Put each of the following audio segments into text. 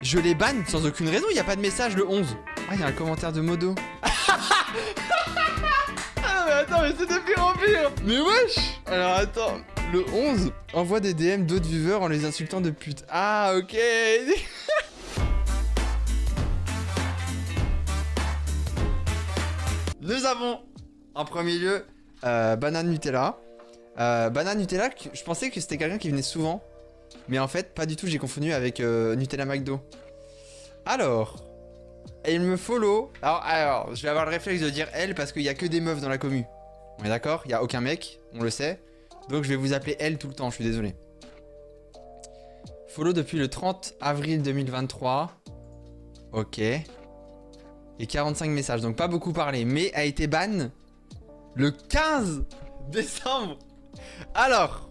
Je les banne sans aucune raison, il n'y a pas de message le 11. Ah, il y a un commentaire de Modo. Ah mais attends, mais c'est de pire en pire. Mais wesh. Alors attends, le 11 envoie des DM d'autres viewers en les insultant de pute. Ah ok. Nous avons en premier lieu Banane Nutella. Banane Nutella, je pensais que c'était quelqu'un qui venait souvent. Mais en fait, pas du tout, j'ai confondu avec Nutella McDo. Alors, elle me follow. Alors, je vais avoir le réflexe de dire elle parce qu'il y a que des meufs dans la commu. On est d'accord? Il y a aucun mec, on le sait. Donc je vais vous appeler elle tout le temps, je suis désolé. Follow depuis le 30 avril 2023. Ok. Et 45 messages, donc pas beaucoup parlé. Mais a été ban le 15 décembre. Alors,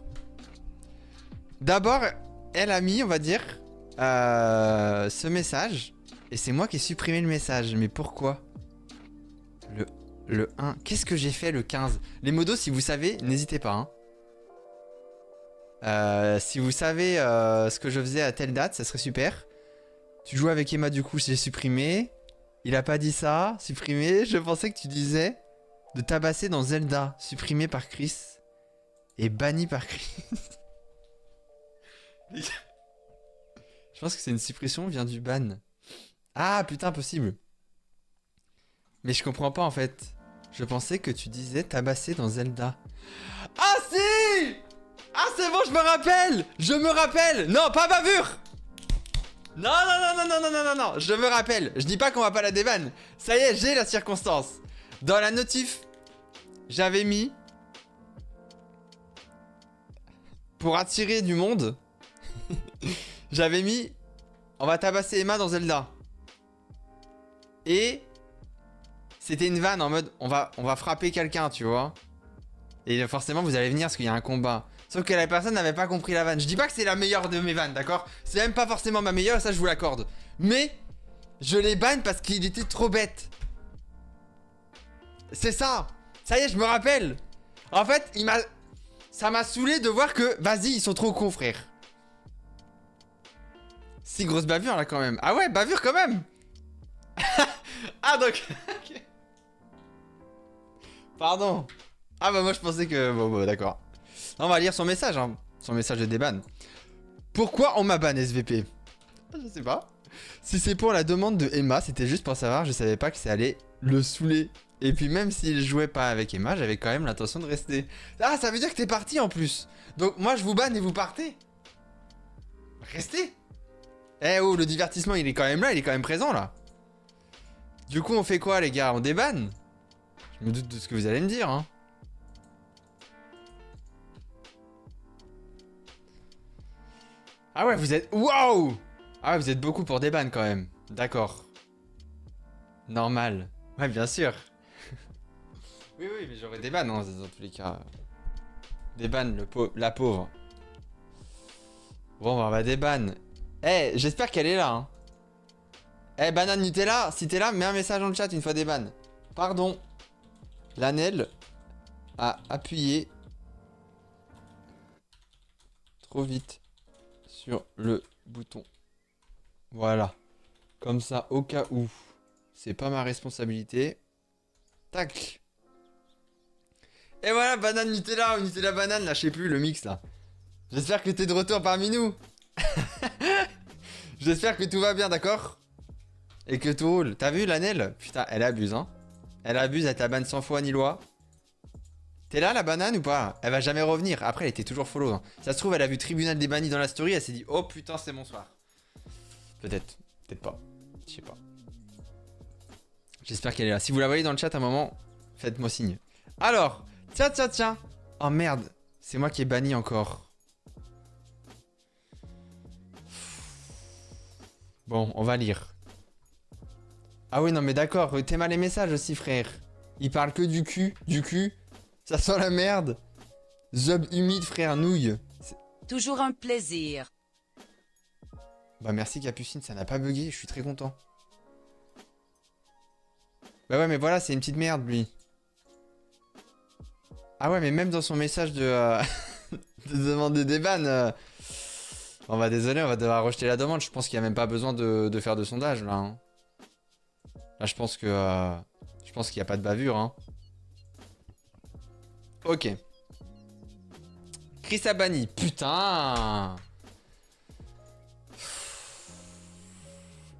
d'abord, elle a mis, on va dire, ce message. Et c'est moi qui ai supprimé le message. Mais pourquoi? Le 1. Qu'est-ce que j'ai fait le 15? Les modos, si vous savez, n'hésitez pas. Hein. Si vous savez ce que je faisais à telle date, ça serait super. Tu joues avec Emma, du coup, j'ai supprimé. Il a pas dit ça, supprimé. Je pensais que tu disais de tabasser dans Zelda, supprimé par Chris. Et banni par Chris. Je pense que c'est une suppression, vient du ban. Ah putain, possible. Mais je comprends pas en fait. Je pensais que tu disais tabasser dans Zelda. Ah si! Ah c'est bon, je me rappelle! Je me rappelle! Non, pas bavure! Non, non, non, non, non, non, non, non, je me rappelle. Je dis pas qu'on va pas la déban. Ça y est, j'ai la circonstance. Dans la notif, j'avais mis... Pour attirer du monde, j'avais mis... On va tabasser Emma dans Zelda. Et... C'était une vanne en mode... On va frapper quelqu'un, tu vois. Et forcément, vous allez venir parce qu'il y a un combat. Sauf que la personne n'avait pas compris la vanne. Je dis pas que c'est la meilleure de mes vannes, d'accord? C'est même pas forcément ma meilleure, ça je vous l'accorde. Mais... Je l'ai ban parce qu'il était trop bête. C'est ça. Ça y est, je me rappelle. En fait, il m'a... Ça m'a saoulé de voir que... Vas-y, ils sont trop cons, frère. Si, grosse bavure, là, quand même. Ah ouais, bavure, quand même. Ah, donc... Okay. Pardon. Ah bah moi, je pensais que... Bon, d'accord. On va lire son message, hein. Son message de déban. Pourquoi on m'a ban, SVP? Je sais pas. Si c'est pour la demande de Emma, c'était juste pour savoir, je savais pas que ça allait le saouler. Et puis même s'il jouait pas avec Emma, j'avais quand même l'intention de rester. Ah, ça veut dire que t'es parti en plus. Donc moi je vous banne et vous partez. Restez. Eh oh, le divertissement il est quand même là, il est quand même présent là. Du coup on fait quoi les gars? On débanne? Je me doute de ce que vous allez me dire hein. Ah ouais vous êtes... Waouh! Ah ouais vous êtes beaucoup pour déban quand même. D'accord. Normal. Ouais bien sûr. Oui, mais j'aurais des bannes, hein, dans tous les cas. Des bannes, la pauvre. Bon, bah, on va déban. Eh, j'espère qu'elle est là. Hein. Eh, Banane Nutella, si t'es là, mets un message dans le chat une fois déban. Pardon. Lanel a appuyé trop vite sur le bouton. Voilà. Comme ça, au cas où. C'est pas ma responsabilité. Tac. Et voilà, banane Nutella ou Nutella banane, là, je sais plus, le mix, là. J'espère que t'es de retour parmi nous. J'espère que tout va bien, d'accord? Et que tout roule. T'as vu, Lanel? Putain, elle abuse, hein. Elle abuse, elle t'a ban sans foi ni loi. T'es là, la banane, ou pas? Elle va jamais revenir. Après, elle était toujours follow, hein. Ça se trouve, elle a vu Tribunal des bannis dans la story, elle s'est dit, oh putain, c'est mon soir. Peut-être. Peut-être pas. Je sais pas. J'espère qu'elle est là. Si vous la voyez dans le chat à un moment, faites-moi signe. Alors... Tiens. Oh merde, c'est moi qui ai banni encore. Bon, on va lire. Ah oui, non mais d'accord, t'es mal les messages aussi, frère. Il parle que du cul. Ça sent la merde. Zub humide, frère, nouille. Toujours un plaisir. Bah merci Capucine, ça n'a pas bugué, je suis très content. Bah ouais, mais voilà, c'est une petite merde, lui. Ah ouais, mais même dans son message de, de demander des bannes, On va désolé, on va devoir rejeter la demande. Je pense qu'il n'y a même pas besoin de faire de sondage là. Hein. Là, je pense qu'il n'y a pas de bavure. Hein. Ok. Chris Abani, putain.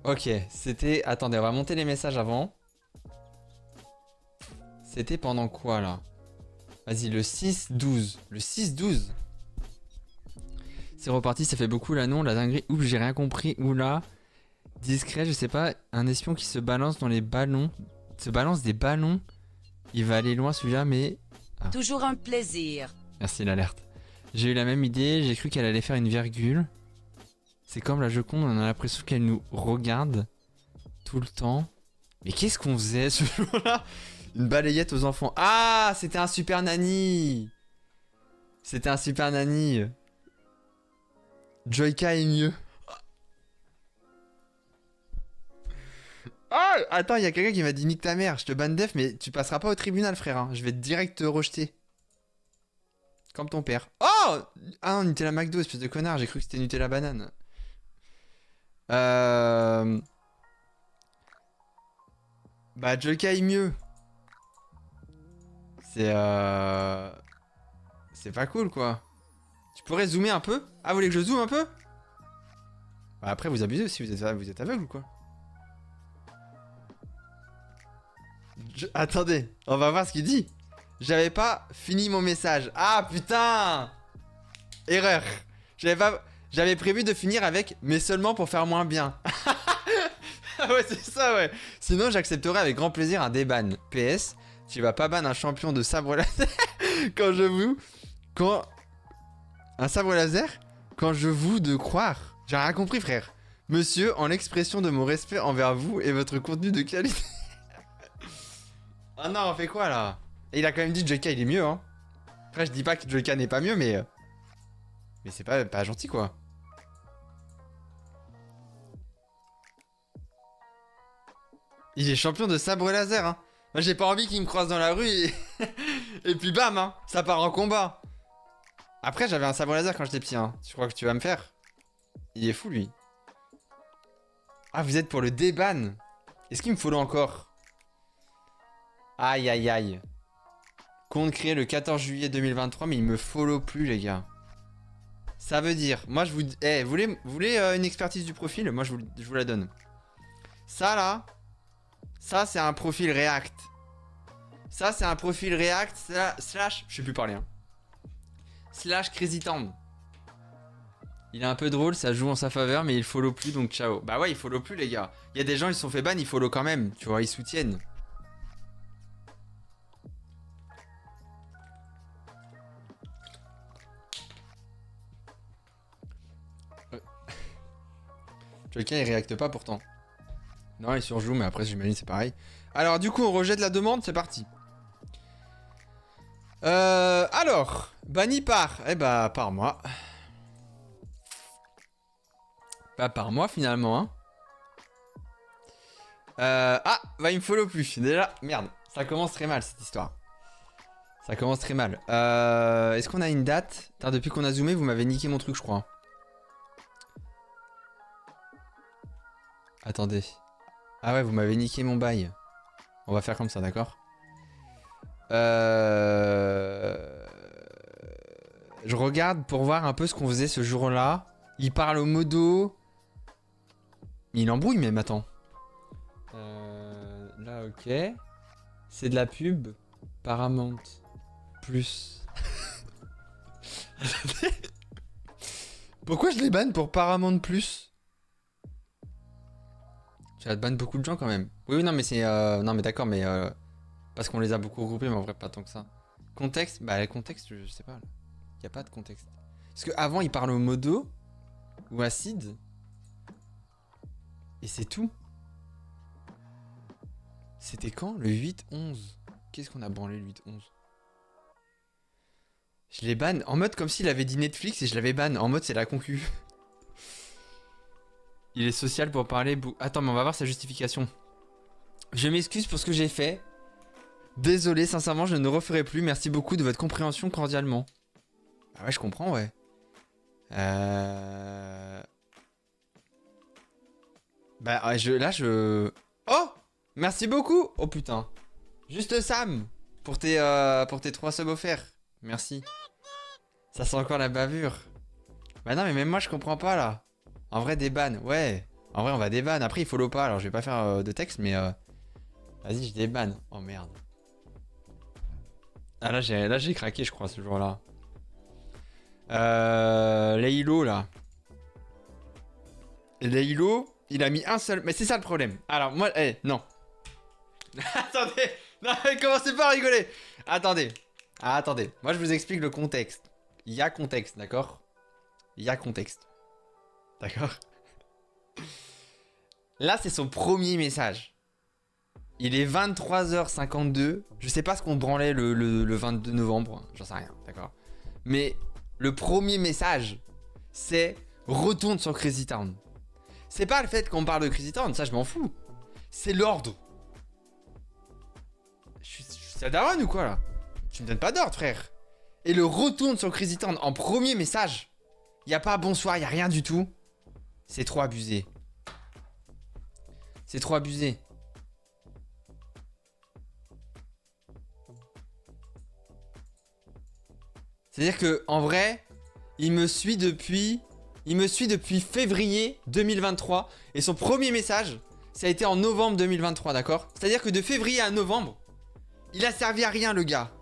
Ok, c'était... Attendez, on va monter les messages avant. C'était pendant quoi là? Vas-y, le 6-12. Le 6-12. C'est reparti, ça fait beaucoup là, non? La dinguerie, oups, j'ai rien compris. Oula. Discret, je sais pas. Un espion qui se balance dans les ballons. Se balance des ballons. Il va aller loin celui-là, mais... Ah. Toujours un plaisir. Merci l'alerte. J'ai eu la même idée, j'ai cru qu'elle allait faire une virgule. C'est comme la Joconde, on a l'impression qu'elle nous regarde tout le temps. Mais qu'est-ce qu'on faisait ce jour-là? Une balayette aux enfants. Ah, c'était un super nanny. C'était un super nanny. Joyka est mieux. Ah, attends, il y a quelqu'un qui m'a dit nique ta mère, je te banne def, mais tu passeras pas au tribunal, frère. Hein. Je vais direct te rejeter. Comme ton père. Oh! Ah non, Nutella McDo, espèce de connard, j'ai cru que c'était Nutella banane. Bah, Joyka est mieux. C'est pas cool, quoi. Tu pourrais zoomer un peu? Ah, vous voulez que je zoome un peu? Bah, après, vous abusez aussi, vous êtes aveugle ou quoi? Attendez, on va voir ce qu'il dit. J'avais pas fini mon message. Ah, putain! Erreur. J'avais prévu de finir avec mais seulement pour faire moins bien. Ah ouais, c'est ça, ouais. Sinon, j'accepterai avec grand plaisir un déban. PS, tu vas pas ban un champion de sabre laser quand un sabre laser quand je vous de croire. J'ai rien compris, frère. Monsieur, en l'expression de mon respect envers vous et votre contenu de qualité. Ah non, on fait quoi là? Et il a quand même dit que Joyka il est mieux, hein. Après, je dis pas que Joyka n'est pas mieux, mais c'est pas gentil, quoi. Il est champion de sabre laser, hein. Moi, j'ai pas envie qu'il me croise dans la rue et... et puis bam, hein. Ça part en combat. Après, j'avais un sabre laser quand j'étais petit, hein. Tu crois que tu vas me faire? Il est fou, lui. Ah, vous êtes pour le déban. Est-ce qu'il me follow encore? Aïe, aïe, aïe. Compte créé le 14 juillet 2023, mais il me follow plus, les gars. Ça veut dire, moi je vous... Eh, vous voulez une expertise du profil? Moi je vous la donne. Ça là, ça c'est un profil React. Ça c'est un profil React slash... Je sais plus parler. Hein. Slash Crazy Town. Il est un peu drôle, ça joue en sa faveur, mais il follow plus, donc ciao. Bah ouais, il follow plus, les gars. Il y a des gens, ils se sont fait ban, ils follow quand même. Tu vois, ils soutiennent. Joyka il réacte pas pourtant. Non, il surjoue, mais après j'imagine c'est pareil. Alors du coup on rejette la demande, c'est parti. Alors, banni par... Eh bah par moi. Pas par moi finalement, hein. Ah, bah il me follow plus. Déjà, merde, ça commence très mal cette histoire. Ça commence très mal. Est-ce qu'on a une date? Putain, depuis qu'on a zoomé, vous m'avez niqué mon truc, je crois. Attendez. Ah ouais, vous m'avez niqué mon bail. On va faire comme ça, d'accord? Je regarde pour voir un peu ce qu'on faisait ce jour-là. Il parle au modo. Il embrouille même, attends. Là, ok. C'est de la pub. Paramount. Plus. Pourquoi je les banne pour Paramount Plus? Tu vas te ban beaucoup de gens quand même. Oui, non, mais c'est... Non, mais d'accord, mais... Parce qu'on les a beaucoup regroupés, mais en vrai, pas tant que ça. Contexte? Bah, le contexte, je sais pas. Il y a pas de contexte. Parce qu'avant, il parle au modo. Ou acide. Et c'est tout. C'était quand? Le 8-11. Qu'est-ce qu'on a branlé le 8-11? Je l'ai ban en mode comme s'il avait dit Netflix et je l'avais ban. En mode c'est la concu. Il est social pour parler... Attends, mais on va voir sa justification. Je m'excuse pour ce que j'ai fait. Désolé, sincèrement, je ne referai plus. Merci beaucoup de votre compréhension cordialement. Ah ouais, je comprends, ouais. Bah, là, je... Oh! Merci beaucoup! Oh putain. Juste Sam! Pour tes 3 subs offerts. Merci. Ça sent encore la bavure. Bah non, mais même moi, je comprends pas, là. En vrai, des bans. Ouais. En vrai, on va déban. Après, il follow pas. Alors, je vais pas faire de texte, mais... Vas-y, je débanne. Oh, merde. Ah, là, j'ai craqué, je crois, ce jour-là. Laylo, là. Laylo, il a mis un seul... Mais c'est ça le problème. Alors, moi... non. Attendez. Non, mais commencez pas à rigoler. Attendez. Attendez. Moi, je vous explique le contexte. Il y a contexte, d'accord? Il y a contexte. D'accord? Là, c'est son premier message. Il est 23h52. Je sais pas ce qu'on branlait le 22 novembre. J'en sais rien, d'accord? Mais le premier message, c'est retourne sur Crazy Town. C'est pas le fait qu'on parle de Crazy Town, ça je m'en fous. C'est l'ordre. Je suis à daronne ou quoi là? Tu me donnes pas d'ordre, frère. Et le retourne sur Crazy Town en premier message. Y a pas bonsoir, y a rien du tout. C'est trop abusé. C'est trop abusé. C'est-à-dire que en vrai, il me suit depuis février 2023 et son premier message, ça a été en novembre 2023, d'accord? C'est-à-dire que de février à novembre, il a servi à rien le gars.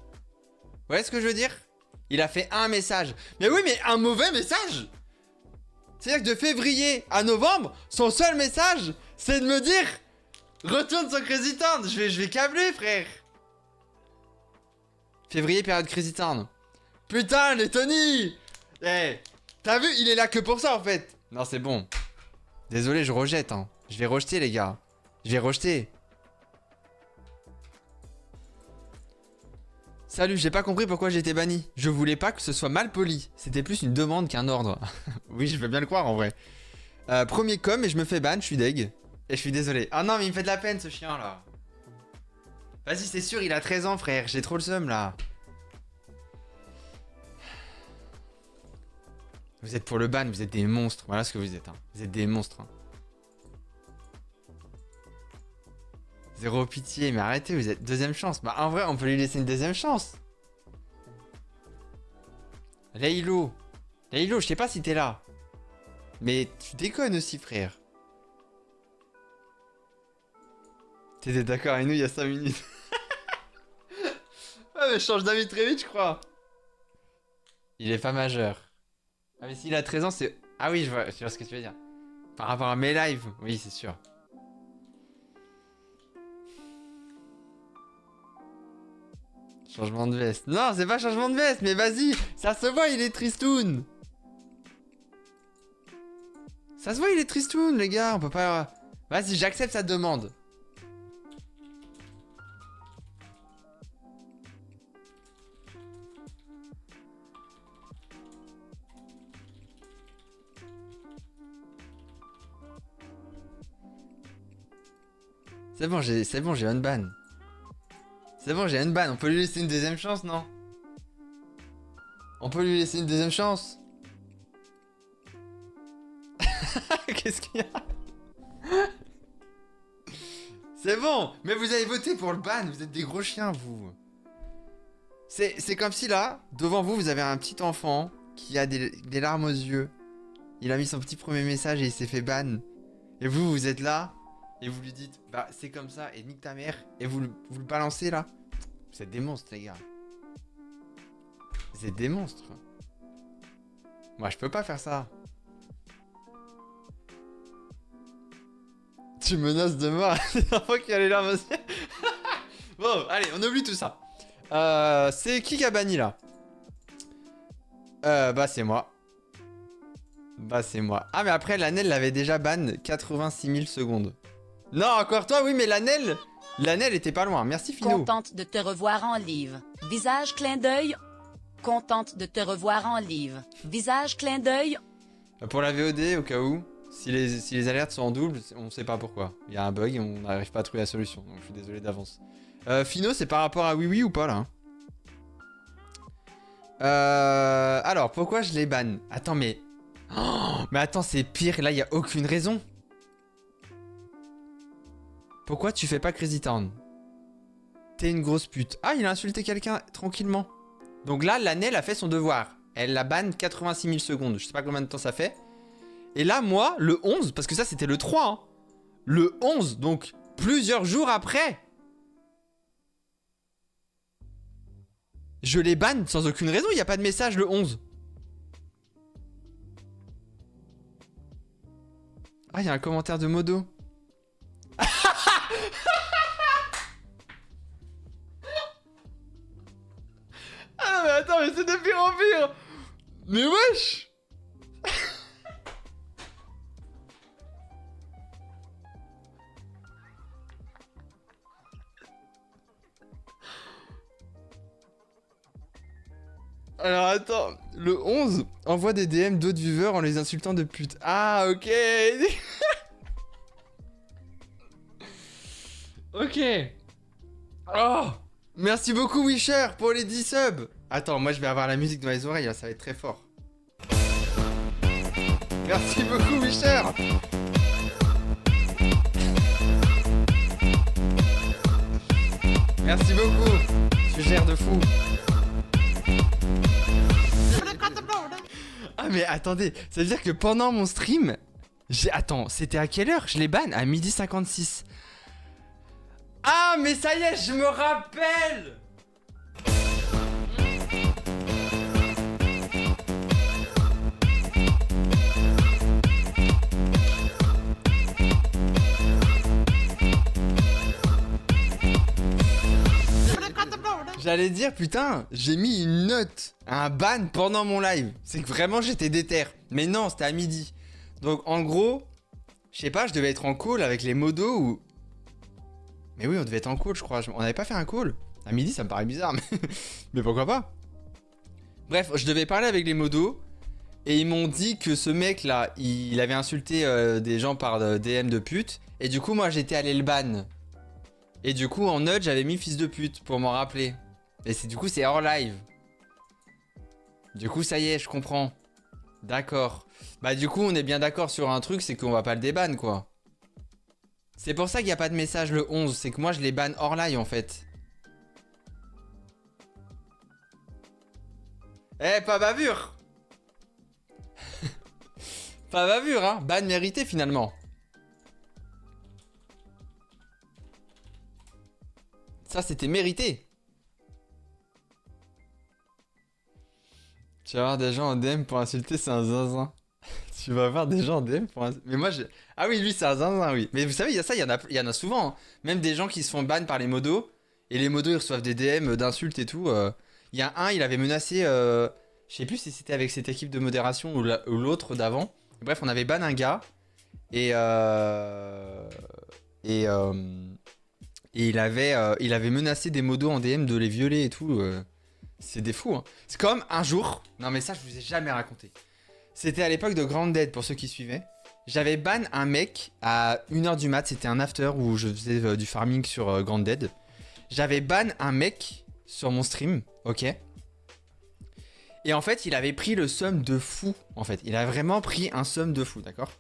Vous voyez ce que je veux dire? Il a fait un message. Mais oui, mais un mauvais message. C'est-à-dire que de février à novembre, son seul message, c'est de me dire retourne sur Crazy Town. Je vais câbler, frère. Février, période Crazy Town. Putain, les Tony. T'as vu, il est là que pour ça en fait. Non, c'est bon. Désolé, je rejette. Hein. Je vais rejeter, les gars. Je vais rejeter. Salut, j'ai pas compris pourquoi j'ai été banni. Je voulais pas que ce soit mal poli. C'était plus une demande qu'un ordre. Oui, je veux bien le croire en vrai. Premier com et je me fais ban, je suis deg. Et je suis désolé. Ah non, mais il me fait de la peine ce chien là. Vas-y, c'est sûr, il a 13 ans, frère. J'ai trop le seum là. Vous êtes pour le ban, vous êtes des monstres. Voilà ce que vous êtes. Hein. Vous êtes des monstres. Hein. Zéro pitié, mais arrêtez, vous êtes deuxième chance. Bah en vrai, on peut lui laisser une deuxième chance. Laylo. Laylo, je sais pas si t'es là. Mais tu déconnes aussi, frère. T'étais d'accord avec nous il y a 5 minutes. Ah mais je change d'avis très vite, je crois. Il est pas majeur. Ah mais s'il a 13 ans, c'est... Ah oui, je vois ce que tu veux dire. Par rapport à mes lives, oui, c'est sûr. Changement de veste. Non, c'est pas changement de veste, mais vas-y, ça se voit, il est tristoun. Ça se voit, il est tristoun, les gars, on peut pas... Vas-y, j'accepte sa demande. C'est bon, j'ai unban. C'est bon, j'ai unban. On peut lui laisser une deuxième chance, non? On peut lui laisser une deuxième chance. Qu'est-ce qu'il y a? C'est bon, mais vous avez voté pour le ban. Vous êtes des gros chiens, vous. C'est comme si là, devant vous, vous avez un petit enfant qui a des larmes aux yeux. Il a mis son petit premier message et il s'est fait ban. Et vous, vous êtes là. Et vous lui dites, bah c'est comme ça, et nique ta mère, et vous le balancez là. Vous êtes des monstres, les gars. Vous êtes des monstres. Moi, je peux pas faire ça. Tu menaces de mort c'est l'enfant qui a les larmes aux yeux. Bon, allez, on oublie tout ça. C'est qui a banni là? Bah c'est moi. Bah c'est moi. Ah mais après, l'Anel l'avait déjà ban 86 000 secondes. Non, encore toi, oui, mais l'Anel était pas loin. Merci, Fino. Contente de te revoir en live. Visage clin d'œil. Contente de te revoir en live. Visage clin d'œil. Pour la VOD, au cas où, si les alertes sont en double, on sait pas pourquoi. Il y a un bug et on n'arrive pas à trouver la solution. Donc je suis désolé d'avance. Fino, c'est par rapport à oui ou pas là? Alors, pourquoi je les banne? Attends, mais Oh, mais attends, c'est pire, là, y a aucune raison. Pourquoi tu fais pas Crazy Town? T'es une grosse pute. Ah, il a insulté quelqu'un tranquillement. Donc là, Lanel a fait son devoir. Elle la banne 86 000 secondes. Je sais pas combien de temps ça fait. Et là, moi, le 11, parce que ça, c'était le 3. Hein. Le 11, donc plusieurs jours après. Je les banne sans aucune raison. Il n'y a pas de message le 11. Ah, il y a un commentaire de Modo. Ah, mais attends, mais c'est de pire en pire. Mais wesh. Alors attends, le 11 envoie des DM d'autres viewers en les insultant de pute. Ah, ok. Ok. Oh, merci beaucoup Wisher pour les 10 subs. Attends, moi je vais avoir la musique dans les oreilles, hein, ça va être très fort. Merci beaucoup Wisher. Merci beaucoup. Tu gères de fou. Ah mais attendez, ça veut dire que pendant mon stream, Attends, c'était à quelle heure? Je les banne à 12h56. Ah mais ça y est, je me rappelle. J'allais dire, putain, j'ai mis une note, un ban pendant mon live. C'est que vraiment j'étais déter. Mais non, c'était à midi. Donc en gros, je sais pas, je devais être en call avec les modos ou... Mais oui, on devait être en call, je crois. On n'avait pas fait un call. À midi, ça me paraît bizarre, mais pourquoi pas. Bref, je devais parler avec les modos. Et ils m'ont dit que ce mec là, il avait insulté des gens par DM de pute. Et du coup, moi j'étais allé le ban. Et du coup, en note, j'avais mis fils de pute pour m'en rappeler. Et du coup, c'est hors live. Du coup, ça y est, je comprends. D'accord. Bah du coup, on est bien d'accord sur un truc, c'est qu'on va pas le déban, quoi. C'est pour ça qu'il n'y a pas de message le 11. C'est que moi, je les banne hors live, en fait. Eh, pas bavure. Pas bavure, hein. Ban mérité, finalement. Ça, c'était mérité. Tu vas avoir des gens en DM pour insulter, c'est un zinzin. Tu vas avoir des gens en DM pour insulter. Mais moi, je... Ah oui, lui, c'est un zinzin, oui. Mais vous savez, il y a ça, il y en a souvent. Hein. Même des gens qui se font ban par les modos. Et les modos, ils reçoivent des DM d'insultes et tout. Il y a un, il avait menacé... Je sais plus si c'était avec cette équipe de modération ou l'autre d'avant. Bref, on avait ban un gars. Et il avait menacé des modos en DM de les violer et tout. C'est des fous, hein. C'est comme un jour... Non mais ça, je vous ai jamais raconté. C'était à l'époque de Grounded, pour ceux qui suivaient. J'avais ban un mec à 1h du mat. C'était un after où je faisais du farming sur Grounded. J'avais ban un mec sur mon stream, ok. Et en fait, il avait pris le sum de fou, en fait. Il a vraiment pris un sum de fou, d'accord.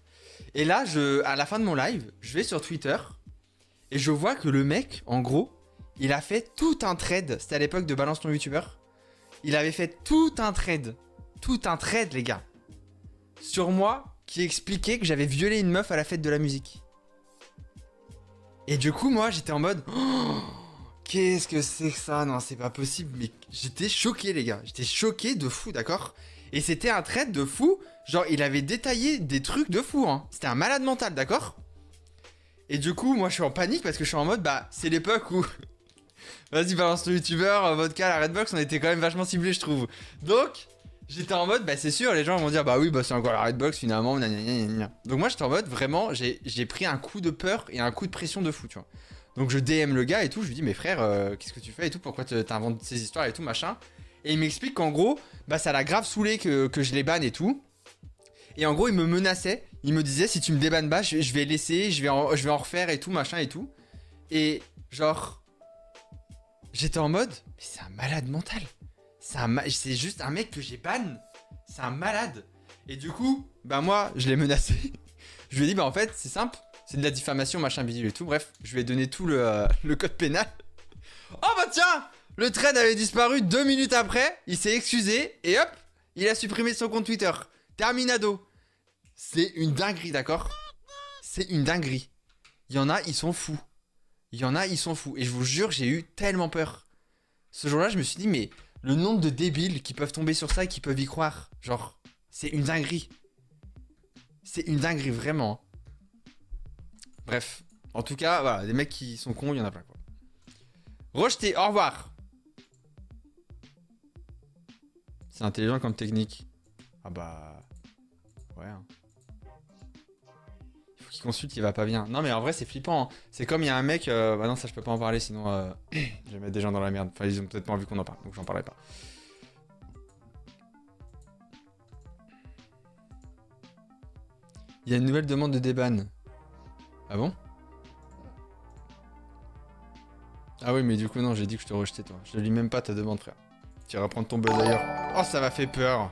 Et là, à la fin de mon live, je vais sur Twitter... Et je vois que le mec, en gros, il a fait tout un trade. C'était à l'époque de Balance ton youtubeur. Il avait fait tout un trade, les gars, sur moi, qui expliquait que j'avais violé une meuf à la fête de la musique. Et du coup, moi, j'étais en mode... Oh, qu'est-ce que c'est que ça? Non, c'est pas possible. Mais j'étais choqué, les gars. J'étais choqué de fou, d'accord? Et c'était un trade de fou. Genre, il avait détaillé des trucs de fou, hein. C'était un malade mental, d'accord? Et du coup, moi je suis en panique parce que je suis en mode, bah, c'est l'époque où. Vas-y, balance ton youtubeur, vodka, la Redbox, on était quand même vachement ciblés, je trouve. Donc, j'étais en mode, bah, c'est sûr, les gens vont dire, bah oui, bah, c'est encore la Redbox finalement, gna. Donc, moi j'étais en mode, vraiment, j'ai pris un coup de peur et un coup de pression de fou, tu vois. Donc, je DM le gars et tout, je lui dis, mais frère, qu'est-ce que tu fais et tout, pourquoi t'inventes ces histoires et tout, machin. Et il m'explique qu'en gros, bah, ça l'a grave saoulé que je les banne et tout. Et en gros, il me menaçait. Il me disait, si tu me débannes pas, je vais laisser, je vais en refaire et tout, machin et tout. Et genre, j'étais en mode, mais c'est un malade mental. C'est juste un mec que j'ai ban. C'est un malade. Et du coup, bah moi, je l'ai menacé. Je lui ai dit, bah en fait, c'est simple, c'est de la diffamation, machin, bidule et tout. Bref, je lui ai donné tout le code pénal. Oh bah tiens, le thread avait disparu 2 minutes après, il s'est excusé et hop, il a supprimé son compte Twitter. Terminado. C'est une dinguerie, d'accord? C'est une dinguerie. Il y en a, ils sont fous. Il y en a, ils sont fous. Et je vous jure, j'ai eu tellement peur. Ce jour-là, je me suis dit, mais le nombre de débiles qui peuvent tomber sur ça et qui peuvent y croire. Genre, c'est une dinguerie. C'est une dinguerie, vraiment. Bref. En tout cas, voilà, des mecs qui sont cons, il y en a plein, quoi. Rejeté, au revoir. C'est intelligent comme technique. Ah bah... Ouais. Il faut qu'il consulte, il va pas bien. Non mais en vrai c'est flippant. Hein. C'est comme il y a un mec... Bah non ça je peux pas en parler sinon je vais mettre des gens dans la merde. Enfin ils ont peut-être pas envie qu'on en parle, donc j'en parlerai pas. Il y a une nouvelle demande de déban. Ah bon? Ah oui mais du coup non j'ai dit que je te rejetais toi. Je ne lis même pas ta demande frère. Tu iras prendre ton buzz ailleurs. Oh ça m'a fait peur.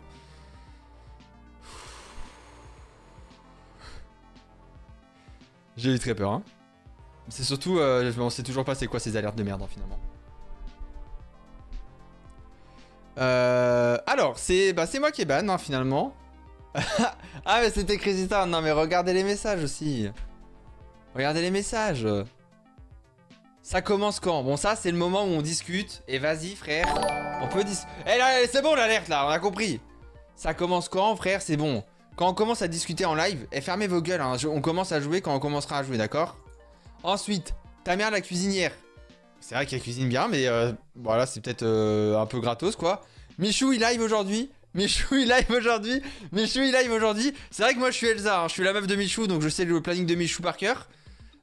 J'ai eu très peur hein. C'est surtout, on sait toujours pas c'est quoi ces alertes de merde hein, finalement. Alors, c'est moi qui est ban hein, finalement. Ah mais c'était Crazy Town, non mais regardez les messages aussi. Regardez les messages. Ça commence quand? Bon ça c'est le moment où on discute. Et vas-y frère, on peut discuter. Eh là c'est bon l'alerte là, on a compris. Ça commence quand frère, c'est bon. Quand on commence à discuter en live, fermez vos gueules hein. On commence à jouer quand on commencera à jouer, d'accord? Ensuite, ta mère la cuisinière. C'est vrai qu'elle cuisine bien, mais voilà, c'est peut-être un peu gratos quoi. Michou il live aujourd'hui. Michou il live aujourd'hui. Michou il live aujourd'hui. C'est vrai que moi je suis Elsa, hein. Je suis la meuf de Michou, donc je sais le planning de Michou par cœur.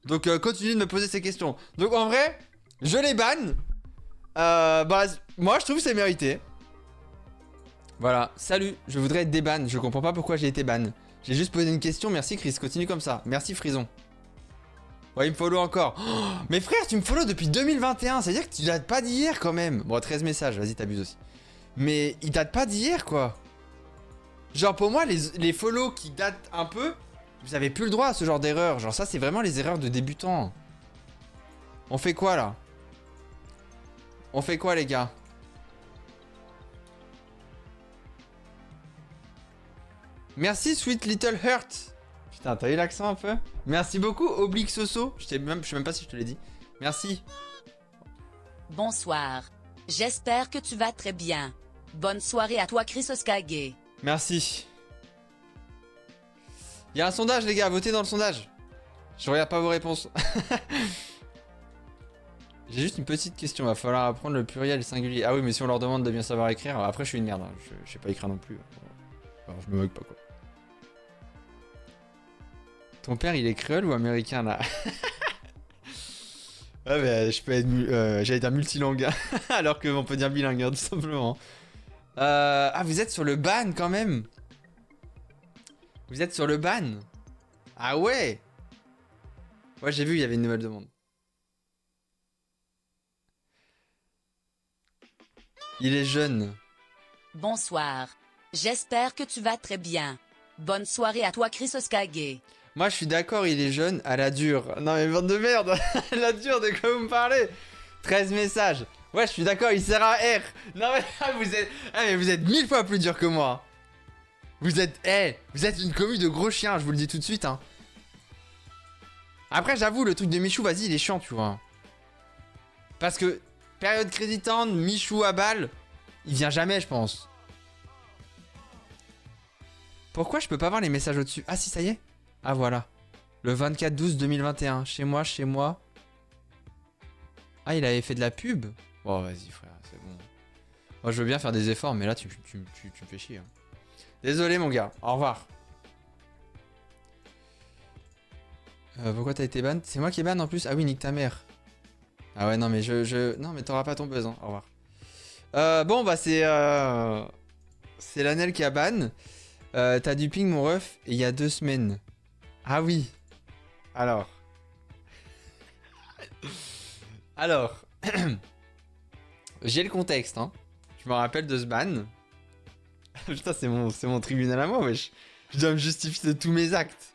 Donc continue de me poser ces questions. Donc en vrai, je les banne. Bah moi je trouve que c'est mérité. Voilà, salut, je voudrais être déban. Je comprends pas pourquoi j'ai été ban. J'ai juste posé une question, merci Chris, continue comme ça. Merci Frison. Ouais, il me follow encore. Oh, mais frère, tu me follow depuis 2021, c'est-à-dire que tu dates pas d'hier quand même. Bon, 13 messages, vas-y, t'abuses aussi. Mais il date pas d'hier, quoi. Genre, pour moi, les follow qui datent un peu, vous avez plus le droit à ce genre d'erreur. Genre, ça, c'est vraiment les erreurs de débutants. On fait quoi, là? On fait quoi, les gars? Merci, Sweet Little Hurt. Putain, t'as eu l'accent un peu? Merci beaucoup, Oblique Soso. Je sais même pas si je te l'ai dit. Merci. Bonsoir. J'espère que tu vas très bien. Bonne soirée à toi, Chris Oskagé. Merci. Il y a un sondage, les gars, votez dans le sondage. Je regarde pas vos réponses. J'ai juste une petite question, va falloir apprendre le pluriel singulier. Ah oui, mais si on leur demande de bien savoir écrire, après je suis une merde, hein. Je sais pas écrire non plus. Alors, je me moque pas quoi. Ton père il est créole ou américain là? Ouais mais je peux être j'allais dire multilingue alors qu'on peut dire bilingue hein, tout simplement. Ah vous êtes sur le ban quand même. Vous êtes sur le ban. Ah ouais. Ouais j'ai vu il y avait une nouvelle demande. Il est jeune. Bonsoir. J'espère que tu vas très bien. Bonne soirée à toi, Chris Oskagé. Moi je suis d'accord, il est jeune à la dure. Non mais bande de merde. La dure, de quoi vous me parlez? 13 messages. Ouais je suis d'accord, il sert à R. Non mais vous êtes 1000 fois plus dur que moi. Vous êtes une commu de gros chiens, je vous le dis tout de suite hein. Après j'avoue le truc de Michou, vas-y il est chiant tu vois. Parce que période créditante, Michou à balle, il vient jamais je pense. Pourquoi je peux pas voir les messages au-dessus? Ah si ça y est. Ah voilà. Le 24/12/2021. Chez moi. Ah il avait fait de la pub. Bon vas-y frère, c'est bon. Moi je veux bien faire des efforts, mais là tu me fais chier. Hein. Désolé mon gars, au revoir. Pourquoi t'as été ban? C'est moi qui est ban en plus? Ah oui, nique ta mère. Ah ouais non mais non mais t'auras pas ton buzz hein, au revoir. Bon bah c'est Lanel qui a ban. T'as du ping mon ref et il y a 2 semaines. Ah oui. Alors. J'ai le contexte, hein. Je me rappelle de ce ban. Putain, c'est mon tribunal à moi, wesh. Je dois me justifier de tous mes actes.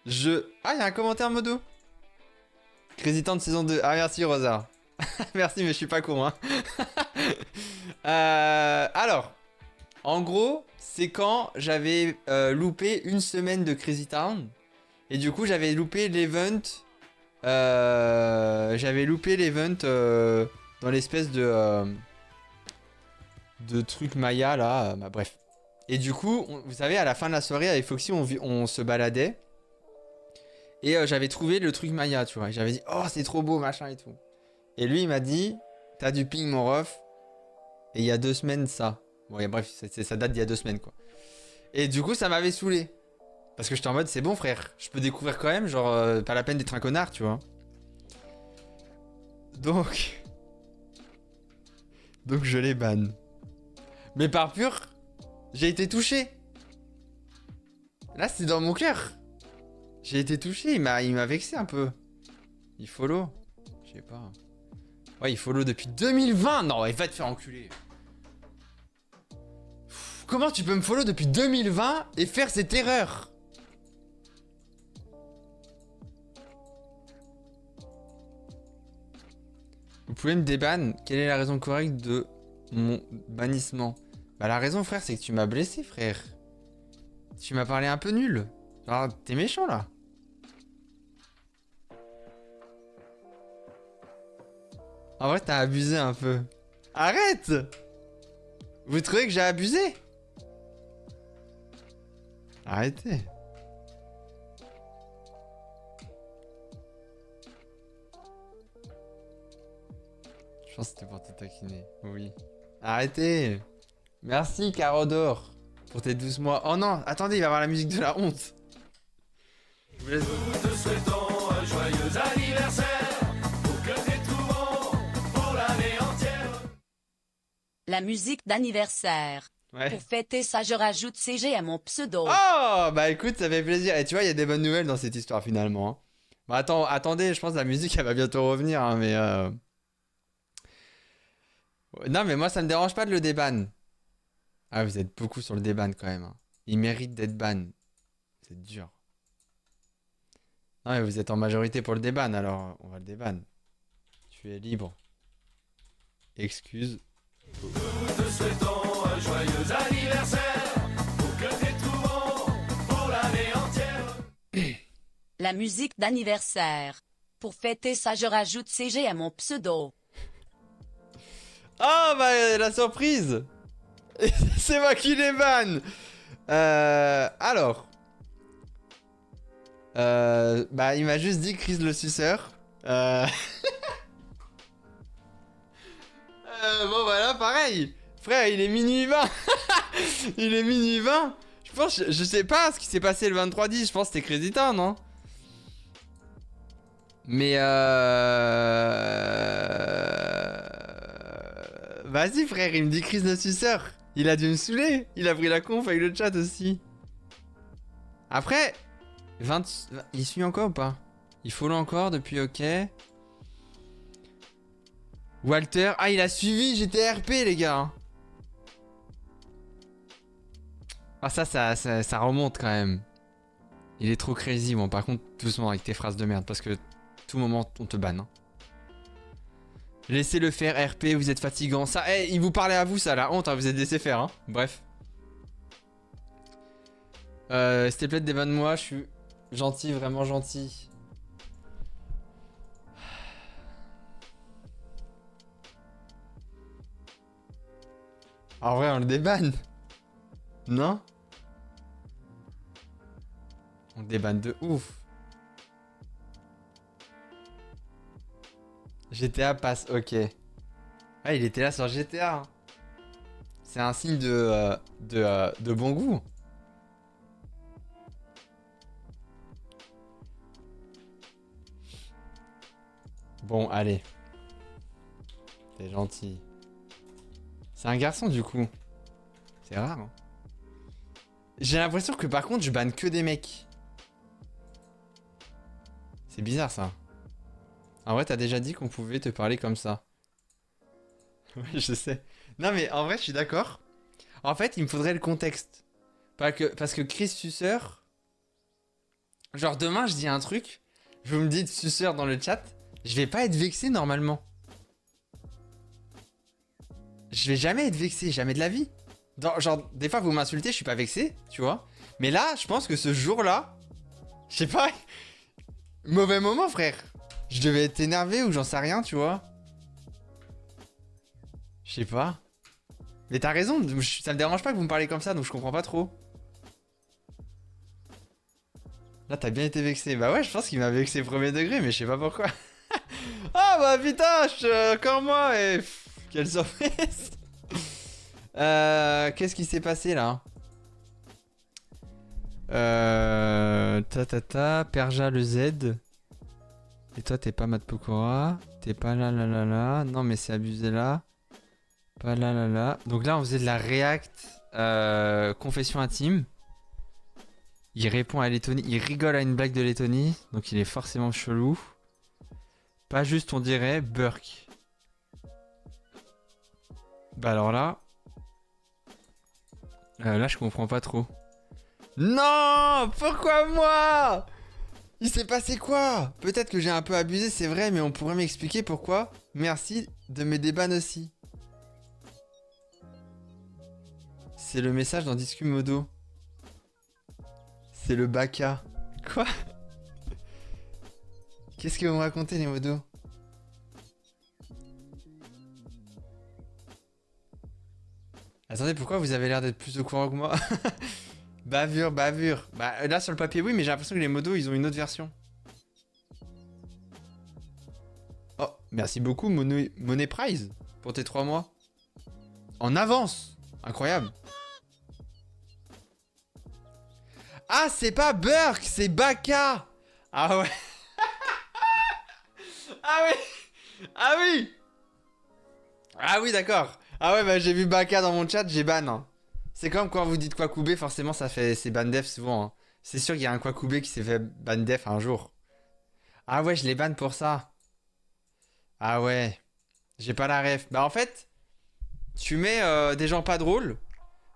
Ah, il y a un commentaire modo. Crazy Town saison 2. Ah, merci, Rosa. Merci, mais je suis pas con, hein. Alors, en gros, c'est quand j'avais loupé une semaine de Crazy Town. Et du coup, j'avais loupé l'event. Dans l'espèce de truc Maya là. Bah, bref. Et du coup, vous savez, à la fin de la soirée, avec Foxy, on se baladait. Et j'avais trouvé le truc Maya, tu vois. Et j'avais dit, oh, c'est trop beau, machin et tout. Et lui, il m'a dit, t'as du ping, mon ref. Et il y a 2 semaines, ça. Bon, et bref, ça date d'il y a 2 semaines, quoi. Et du coup, ça m'avait saoulé. Parce que j'étais en mode, c'est bon, frère. Je peux découvrir quand même, genre, pas la peine d'être un connard, tu vois. Donc je les banne. Mais par pur, j'ai été touché. Là, c'est dans mon cœur. J'ai été touché, il m'a vexé un peu. Il follow. Je sais pas. Ouais, il follow depuis 2020. Non, il va te faire enculer. Comment tu peux me follow depuis 2020 et faire cette erreur? Vous pouvez me déban? Quelle est la raison correcte de mon bannissement? Bah la raison, frère, c'est que tu m'as blessé, frère. Tu m'as parlé un peu nul. Ah, t'es méchant, là. En vrai, t'as abusé un peu. Arrête! Vous trouvez que j'ai abusé? Arrêtez. Je pense que c'était pour te taquiner. Oui. Arrêtez. Merci, Carodor, pour tes 12 mois. Oh non, attendez, il va y avoir la musique de la honte. Je vous laisse. Nous te souhaitons un joyeux anniversaire, pour que t'es tout bon pour l'année entière. La musique d'anniversaire. Ouais. Pour fêter ça, je rajoute CG à mon pseudo. Oh, bah écoute, ça fait plaisir. Et tu vois, il y a des bonnes nouvelles dans cette histoire finalement, hein. Bah attendez, je pense que la musique, elle va bientôt revenir, hein, mais non, mais moi, ça me dérange pas de le déban. Ah, vous êtes beaucoup sur le déban quand même, hein. Il mérite d'être ban. C'est dur. Non, mais vous êtes en majorité pour le déban, alors on va le déban. Tu es libre. Excuse. Nous te souhaitons un joyeux anniversaire, pour que t'es tout bon pour l'année entière. La musique d'anniversaire. Pour fêter ça, je rajoute CG à mon pseudo. Ah, bah la surprise. C'est moi qui les banne. Alors. Bah il m'a juste dit Chris le suceur. Bon voilà, pareil. Frère, il est minuit 20. Il est minuit 20. Je pense, je sais pas ce qui s'est passé le 23-10. Je pense que c'était Crazy Town, non? Mais vas-y frère, il me dit Chris le suceur. Il a dû me saouler. Il a pris la conf avec le chat aussi. Après, il suit encore ou pas? Il follow encore depuis, ok. Walter, ah il a suivi, j'étais RP les gars. Ah ça remonte quand même. Il est trop crazy, bon par contre doucement avec tes phrases de merde parce que tout moment on te banne, hein. Laissez-le faire RP, vous êtes fatigant. Ça, hey, il vous parlait à vous ça, la honte, hein, vous êtes laissé faire, hein. Bref. S'il te plaît débanne-moi, je suis gentil, vraiment gentil. En vrai, on le débanne. Non? On le débanne de ouf. GTA passe, ok. Ah, il était là sur GTA. C'est un signe de bon goût. Bon, allez. T'es gentil. C'est un garçon du coup. C'est rare, hein. J'ai l'impression que par contre je banne que des mecs. C'est bizarre ça. En vrai t'as déjà dit qu'on pouvait te parler comme ça. Ouais je sais. Non mais en vrai je suis d'accord. En fait, il me faudrait le contexte. Parce que Chris Suceur... Genre demain, je dis un truc, vous me dites Suceur dans le chat, je vais pas être vexé normalement. Je vais jamais être vexé, jamais de la vie. Genre, des fois vous m'insultez, je suis pas vexé, tu vois. Mais là, je pense que ce jour-là, je sais pas, mauvais moment, frère. Je devais être énervé ou j'en sais rien, tu vois. Je sais pas. Mais t'as raison, ça me dérange pas que vous me parlez comme ça, donc je comprends pas trop. Là, t'as bien été vexé. Bah ouais, je pense qu'il m'a vexé premier degré, mais je sais pas pourquoi. Ah bah putain, encore moi et... Quelle surprise. Qu'est-ce qui s'est passé là? Perja le Z. Et toi, t'es pas Matt Pokora. T'es pas là. Non, mais c'est abusé là. Pas là. Donc là, on faisait de la react confession intime. Il répond à Lettonie. Il rigole à une blague de Lettonie. Donc il est forcément chelou. Pas juste, on dirait, Burke. Bah alors là... là, je comprends pas trop. Non! Pourquoi moi? Il s'est passé quoi? Peut-être que j'ai un peu abusé, c'est vrai, mais on pourrait m'expliquer pourquoi. Merci de me débanner aussi. C'est le message dans Discu Modo. C'est le baka. Quoi? Qu'est-ce que vous me racontez, les modos? Attendez, pourquoi vous avez l'air d'être plus au courant que moi? Bavure. Bah là, sur le papier, oui, mais j'ai l'impression que les modos, ils ont une autre version. Oh, merci beaucoup, Money Prize, pour tes 3 mois. En avance! Incroyable. Ah, c'est pas Burke, c'est Baka! Ah ouais. Ah oui, d'accord. Ah ouais, bah j'ai vu Baka dans mon chat, j'ai ban. Hein. C'est comme quand vous dites Kwakubé, forcément c'est ban def souvent. Hein. C'est sûr qu'il y a un Kwakubé qui s'est fait ban def un jour. Ah ouais, je les ban pour ça. Ah ouais. J'ai pas la ref. Bah en fait, tu mets des gens pas drôles.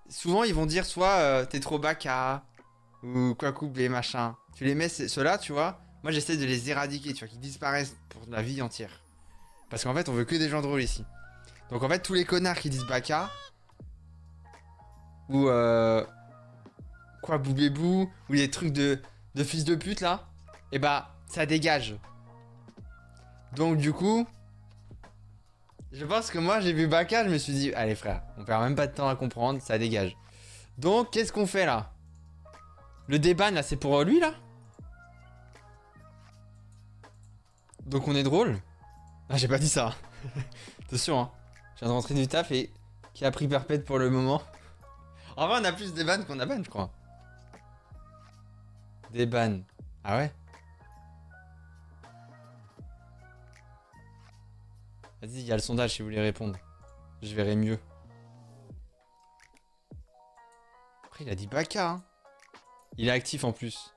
Souvent ils vont dire soit t'es trop Baka ou Kwakubé machin. Tu les mets ceux-là, tu vois. Moi j'essaie de les éradiquer, tu vois, qu'ils disparaissent pour la vie entière. Parce qu'en fait on veut que des gens drôles ici. Donc en fait tous les connards qui disent Baka ou quoi Boubébou ou les trucs de fils de pute là, et bah ça dégage. Donc du coup, je pense que moi j'ai vu Baka, je me suis dit allez frère, on perd même pas de temps à comprendre, ça dégage. Donc qu'est-ce qu'on fait là? Le déban là c'est pour lui là? Donc on est drôle? Ah j'ai pas dit ça. Attention hein. Je viens de rentrer du taf et qui a pris perpète pour le moment. En vrai on a plus des bans qu'on a ban je crois. Des bans. Ah ouais? Vas-y, il y a le sondage si vous voulez répondre. Je verrai mieux. Après il a dit Baka hein. Il est actif en plus.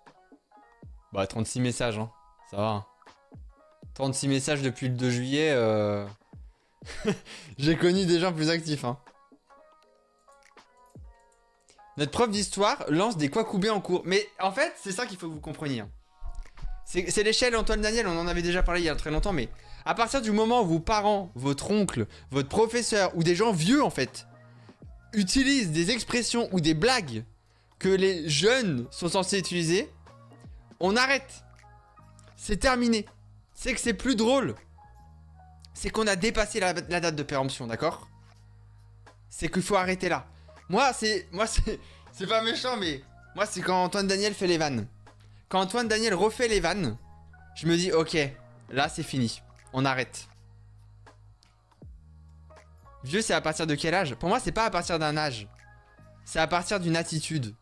Bah 36 messages hein. Ça va hein. 36 messages depuis le 2 juillet. J'ai connu des gens plus actifs hein. Notre prof d'histoire lance des Kwakubé en cours. Mais en fait, c'est ça qu'il faut que vous compreniez. Hein. C'est l'échelle Antoine Daniel, on en avait déjà parlé il y a très longtemps, mais à partir du moment où vos parents, votre oncle, votre professeur, ou des gens vieux en fait, utilisent des expressions ou des blagues que les jeunes sont censés utiliser, on arrête. C'est terminé. C'est que c'est plus drôle. C'est qu'on a dépassé la date de péremption, d'accord? C'est qu'il faut arrêter là. Moi, c'est pas méchant, mais moi, c'est quand Antoine Daniel fait les vannes. Quand Antoine Daniel refait les vannes, je me dis, ok, là, c'est fini. On arrête. Vieux, c'est à partir de quel âge? Pour moi, c'est pas à partir d'un âge. C'est à partir d'une attitude.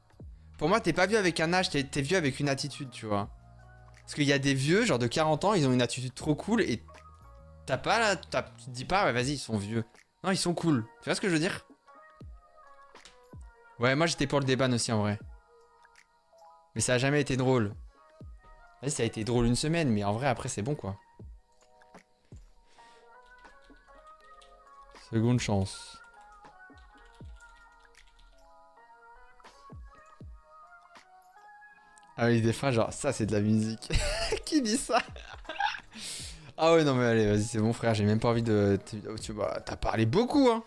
Pour moi, t'es pas vieux avec un âge, t'es vieux avec une attitude, tu vois. Parce qu'il y a des vieux, genre de 40 ans, ils ont une attitude trop cool et tu te dis pas, ouais, vas-y, ils sont vieux. Non, ils sont cool. Tu vois ce que je veux dire? Ouais, moi j'étais pour le déban aussi en vrai. Mais ça a jamais été drôle. Vas-y, ça a été drôle une semaine, mais en vrai, après, c'est bon quoi. Seconde chance. Ah oui, des fois, genre, ça c'est de la musique. Qui dit ça? Ah ouais, non mais allez, vas-y, c'est bon frère, j'ai même pas envie de... T'as parlé beaucoup, hein.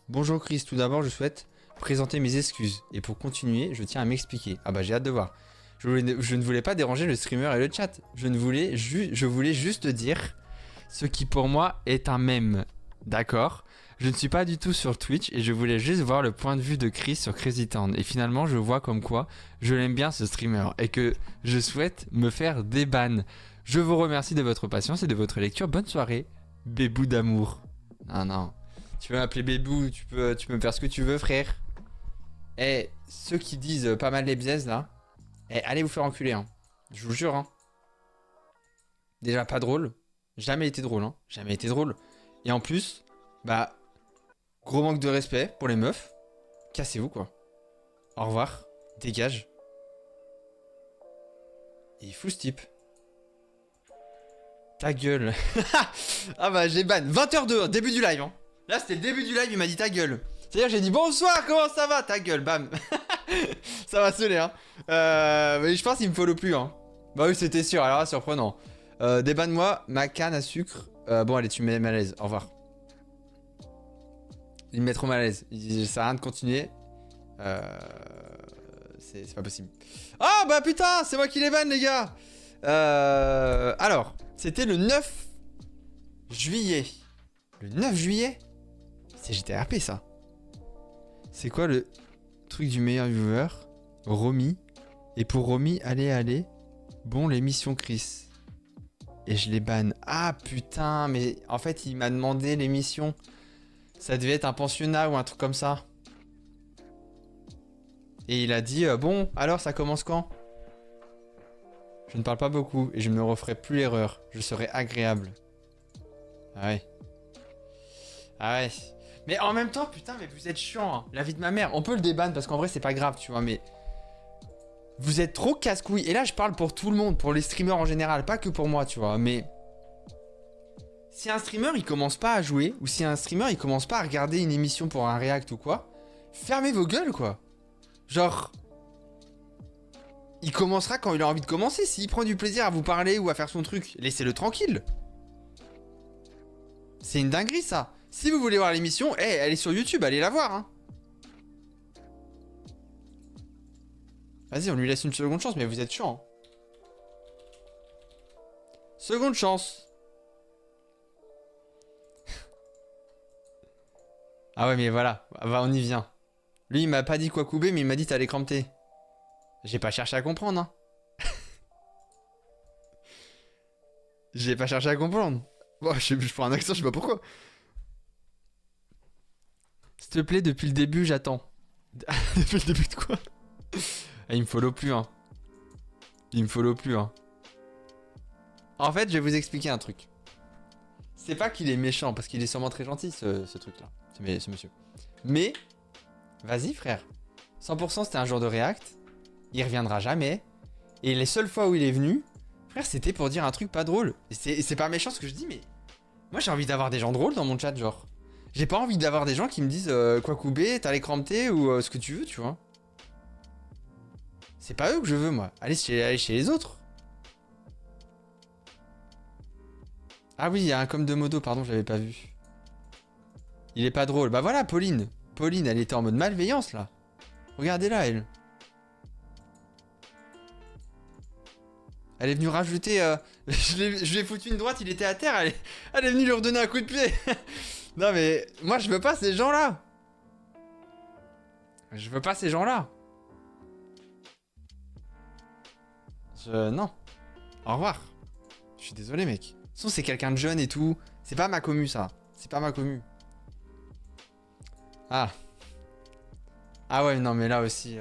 Bonjour Chris, tout d'abord, je souhaite présenter mes excuses. Et pour continuer, je tiens à m'expliquer. Ah bah j'ai hâte de voir. Je ne voulais pas déranger le streamer et le chat. Je voulais juste dire ce qui pour moi est un mème. D'accord? Je ne suis pas du tout sur Twitch et je voulais juste voir le point de vue de Chris sur Crazy Town. Et finalement, je vois comme quoi je l'aime bien ce streamer et que je souhaite me faire déban. Je vous remercie de votre patience et de votre lecture. Bonne soirée, bébou d'amour. Non, non. Tu veux m'appeler bébou, tu peux me faire ce que tu veux, frère. Eh, ceux qui disent pas mal les biaises là, eh, allez vous faire enculer, hein. Je vous jure, hein. Déjà pas drôle. Jamais été drôle, hein. Jamais été drôle. Et en plus, bah, gros manque de respect pour les meufs. Cassez-vous, quoi. Au revoir. Dégage. Et il est fou ce type. Ta gueule. Ah bah j'ai ban. 20h02, début du live, hein. Là c'était le début du live, il m'a dit ta gueule. C'est-à-dire j'ai dit bonsoir, comment ça va? Ta gueule, bam. Ça va sonner, hein. Mais je pense qu'il me follow plus, hein. Bah oui, c'était sûr, alors là, surprenant. Débanne-moi ma canne à sucre. Bon, allez, tu me mets mal à l'aise. Au revoir. Il me met trop mal à l'aise. Ça sert à rien de continuer. C'est pas possible. Ah bah putain, c'est moi qui les banne, les gars. Alors, c'était le 9 juillet. Le 9 juillet? C'est GTRP ça. C'est quoi le truc du meilleur viewer? Romy. Et pour Romy, allez. Bon, l'émission Chris. Et je les banne. Ah putain, mais en fait, il m'a demandé l'émission. Ça devait être un pensionnat ou un truc comme ça. Et il a dit, bon, alors ça commence quand? Je ne parle pas beaucoup et je ne me referai plus l'erreur. Je serai agréable. Ah ouais. Ah ouais. Mais en même temps, putain, mais vous êtes chiant, hein. La vie de ma mère. On peut le déban parce qu'en vrai, c'est pas grave, tu vois, mais... Vous êtes trop casse-couilles. Et là, je parle pour tout le monde, pour les streamers en général, pas que pour moi, tu vois, mais... Si un streamer, il commence pas à jouer, ou si un streamer, il commence pas à regarder une émission pour un react ou quoi, fermez vos gueules, quoi. Genre... Il commencera quand il a envie de commencer. S'il prend du plaisir à vous parler ou à faire son truc, laissez-le tranquille. C'est une dinguerie, ça. Si vous voulez voir l'émission, elle est sur YouTube, allez la voir, hein. Vas-y, on lui laisse une seconde chance, mais vous êtes chiant, hein. Seconde chance. Ah ouais, mais voilà, on y vient. Lui, il m'a pas dit quoi couper, mais il m'a dit t'allais cramper. J'ai pas cherché à comprendre, hein. J'ai pas cherché à comprendre. Bon, je prends un accent, je sais pas pourquoi. S'il te plaît, depuis le début, j'attends. Depuis le début de quoi? Il me follow plus, hein. Il me follow plus, hein. En fait, je vais vous expliquer un truc. C'est pas qu'il est méchant, parce qu'il est sûrement très gentil, ce truc-là. Ce monsieur. Mais, vas-y, frère. 100% c'était un jour de react. Il reviendra jamais. Et les seules fois où il est venu, frère, c'était pour dire un truc pas drôle. Et c'est pas méchant ce que je dis, mais... Moi, j'ai envie d'avoir des gens drôles dans mon chat, genre. J'ai pas envie d'avoir des gens qui me disent quoi couper, t'as l'écran T ou ce que tu veux, tu vois. C'est pas eux que je veux, moi. Allez chez les autres. Ah oui, il y a un com de modo, pardon, je l'avais pas vu. Il est pas drôle. Bah voilà, Pauline. Pauline, elle était en mode malveillance, là. Regardez-la, elle. Elle est venue rajouter... je lui ai foutu une droite, il était à terre, elle est venue lui redonner un coup de pied. Non mais, moi je veux pas ces gens-là. Je veux pas ces gens-là. Non. Au revoir. Je suis désolé, mec. De toute façon, c'est quelqu'un de jeune et tout. C'est pas ma commu, ça. C'est pas ma commu. Ah. Ah ouais, non mais là aussi...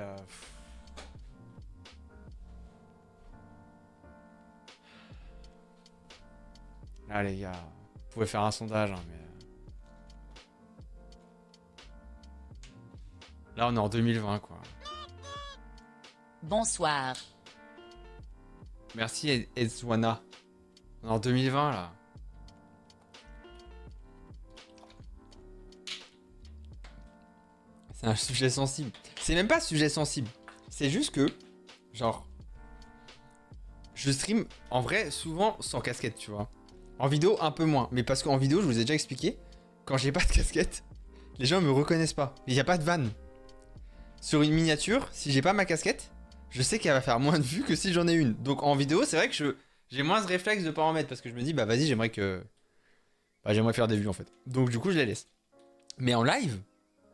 Là, les gars, vous pouvez faire un sondage, hein, mais... Là, on est en 2020, quoi. Bonsoir. Merci, Ezwana. On est en 2020, là. C'est un sujet sensible. C'est même pas sujet sensible. C'est juste que, genre... je stream en vrai souvent sans casquette, tu vois. En vidéo, un peu moins. Mais parce qu'en vidéo, je vous ai déjà expliqué, quand j'ai pas de casquette, les gens me reconnaissent pas. Il n'y a pas de vanne. Sur une miniature, si j'ai pas ma casquette, je sais qu'elle va faire moins de vues que si j'en ai une. Donc en vidéo, c'est vrai que j'ai moins ce réflexe de pas en mettre parce que je me dis, bah vas-y, j'aimerais faire des vues en fait. Donc du coup, je les laisse. Mais en live,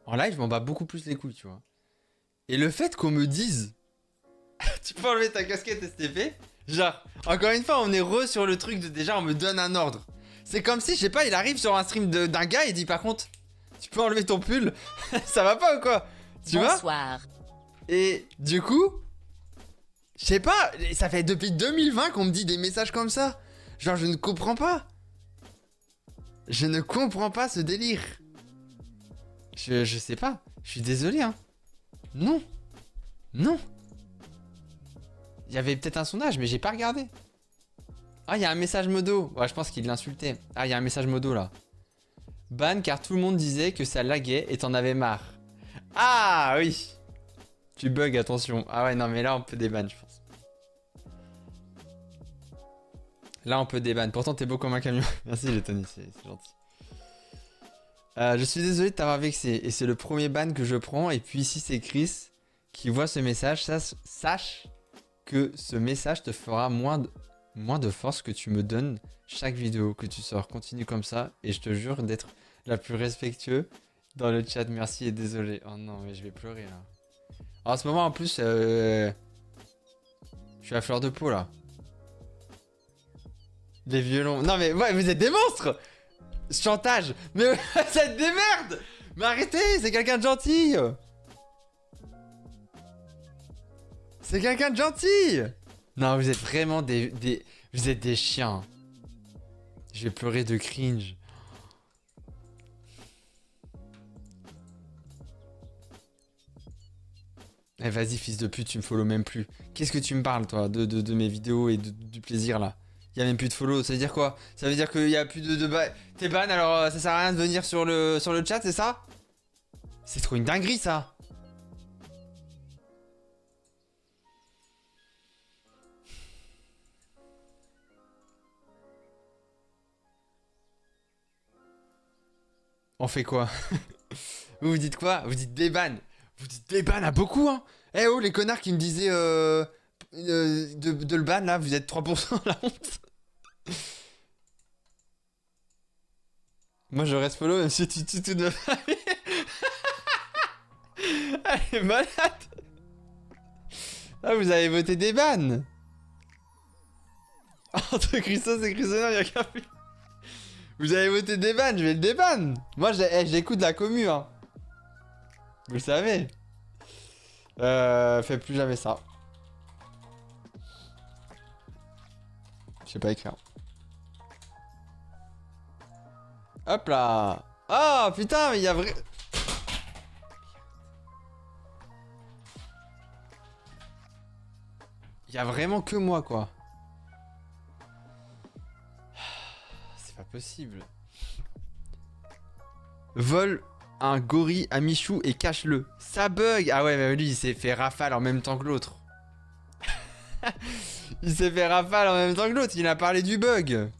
je m'en bats beaucoup plus les couilles, tu vois. Et le fait qu'on me dise, tu peux enlever ta casquette STP, genre, encore une fois, on est sur le truc de déjà, on me donne un ordre. C'est comme si, je sais pas, il arrive sur un stream d'un gars et dit par contre, tu peux enlever ton pull, ça va pas ou quoi? Tu vois? Bonsoir. Et du coup, je sais pas, ça fait depuis 2020 qu'on me dit des messages comme ça. Genre, je ne comprends pas. Je ne comprends pas ce délire. Je sais pas, je suis désolé, hein. Non. Non. Il y avait peut-être un sondage, mais j'ai pas regardé. Ah, il y a un message modo. Ouais, je pense qu'il l'insultait. Ah, il y a un message modo là. Ban car tout le monde disait que ça laguait et t'en avais marre. Ah oui. Tu bugs, attention. Ah ouais, non, mais là on peut déban, je pense. Là on peut déban. Pourtant t'es beau comme un camion. Merci les Tony, c'est gentil. Je suis désolé de t'avoir vexé. Et c'est le premier ban que je prends. Et puis si c'est Chris qui voit ce message, sache que ce message te fera moins de force que tu me donnes chaque vidéo que tu sors. Continue comme ça. Et je te jure d'être la plus respectueux dans le chat. Merci et désolé. Oh non, mais je vais pleurer là. En ce moment en plus, je suis à fleur de peau là. Les violons. Non mais ouais, vous êtes des monstres. Chantage. Mais vous êtes des merdes. Mais arrêtez, c'est quelqu'un de gentil. C'est quelqu'un de gentil. Non, vous êtes vraiment vous êtes des chiens. Je vais pleurer de cringe. Eh vas-y fils de pute, tu me follow même plus. Qu'est-ce que tu me parles toi de mes vidéos et du plaisir là? Il y a même plus de follow, ça veut dire quoi? Ça veut dire qu'il y a plus de t'es ban alors ça sert à rien de venir sur le chat, c'est ça? C'est trop une dinguerie ça. On fait quoi? Vous dites quoi? Vous dites déban. Vous dites déban à beaucoup, hein? Eh oh, les connards qui me disaient de le ban, là, vous êtes 3% la honte. Moi, je reste follow même si tu tues toute ma famille. Elle est malade. Ah, vous avez voté déban. Entre Christos et Christopher, il y a qu'un film. Vous avez voté déban, je vais le déban. Moi, j'écoute la commu, hein. Vous le savez. Fais plus jamais ça. Je sais pas écrire. Hop là. Oh putain, mais il y a vrai... Il y a vraiment que moi, quoi. C'est pas possible. Vole un gorille à Michou et cache-le. Ça bug. Ah ouais, mais lui, il s'est fait rafale en même temps que l'autre. Il s'est fait rafale en même temps que l'autre. Il a parlé du bug.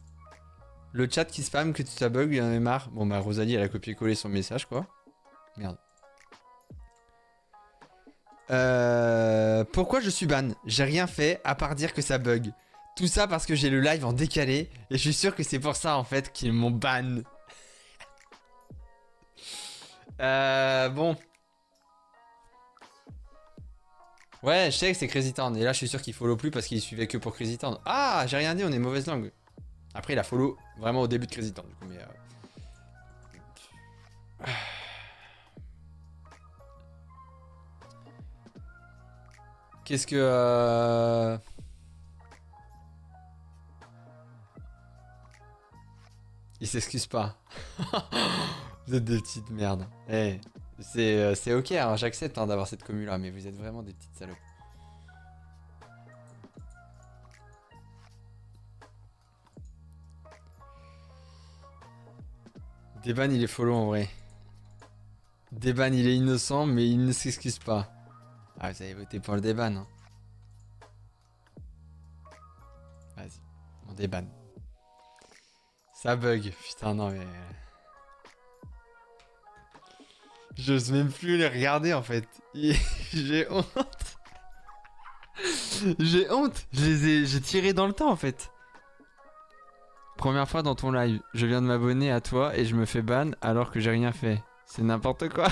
Le chat qui spam que tu bug, il en a marre. Bon, bah, Rosalie, elle a copié-collé son message, quoi. Merde. Pourquoi je suis ban? J'ai rien fait à part dire que ça bug. Tout ça parce que j'ai le live en décalé. Et je suis sûr que c'est pour ça, en fait, qu'ils m'ont ban. Bon. Ouais, je sais que c'est Crazy Town. Et là, je suis sûr qu'il follow plus parce qu'il suivait que pour Crazy Town. Ah, j'ai rien dit, on est mauvaise langue. Après, il a follow vraiment au début de Crazy Town, du coup, mais... Qu'est-ce que... Il s'excuse pas. Vous êtes des petites merdes. Eh, c'est ok, hein, j'accepte hein, d'avoir cette commu là, mais vous êtes vraiment des petites salopes. Deban il est follow en vrai. Deban il est innocent mais il ne s'excuse pas. Ah vous avez voté pour le Deban. Hein. Déban. Ça bug. Putain, non, mais. J'ose même plus les regarder en fait. J'ai honte. J'ai honte. J'ai tiré dans le temps en fait. Première fois dans ton live. Je viens de m'abonner à toi et je me fais ban alors que j'ai rien fait. C'est n'importe quoi.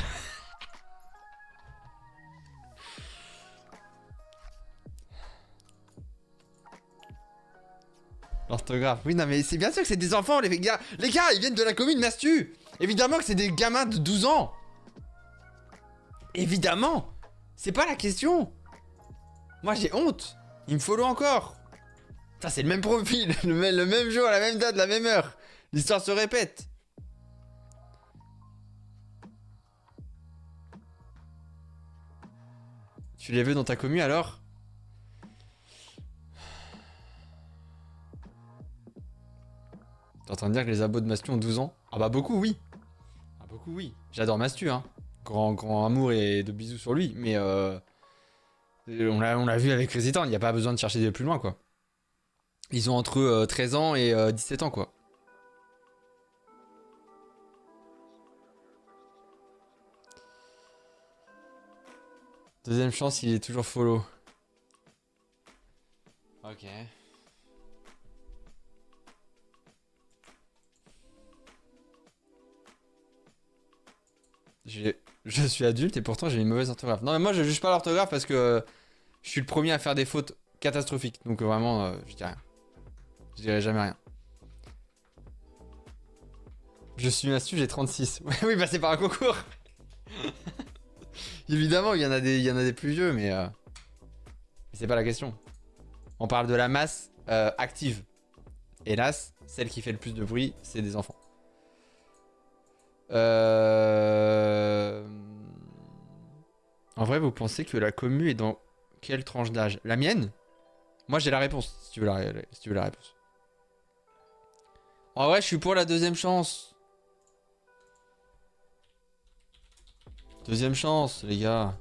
L'orthographe. Oui, non, mais c'est bien sûr que c'est des enfants, les gars. Les gars, ils viennent de la commune Nastu. Évidemment que c'est des gamins de 12 ans. Évidemment. C'est pas la question. Moi, j'ai honte. Il me follow encore. Ça, c'est le même profil. Le même jour, la même date, la même heure. L'histoire se répète. Tu les veux dans ta commu alors? T'es en train de dire que les abos de Mastu ont 12 ans? Ah bah beaucoup oui. Ah beaucoup oui. J'adore Mastu hein. Grand amour et de bisous sur lui. Mais on l'a vu avec Resident, il n'y a pas besoin de chercher de plus loin quoi. Ils ont entre 13 ans et 17 ans quoi. Deuxième chance, il est toujours follow. Ok. Je suis adulte et pourtant j'ai une mauvaise orthographe. Non mais moi je juge pas l'orthographe parce que je suis le premier à faire des fautes catastrophiques. Donc vraiment, je dis rien. Je dirai jamais rien. Je suis Mastu, j'ai 36. Oui bah c'est par un concours. Évidemment il y en a des plus vieux mais c'est pas la question. On parle de la masse active. Hélas, celle qui fait le plus de bruit, c'est des enfants. En vrai, vous pensez que la commu est dans quelle tranche d'âge? La mienne? Moi, j'ai la réponse, si tu veux la réponse. En vrai, je suis pour la deuxième chance. Deuxième chance, les gars.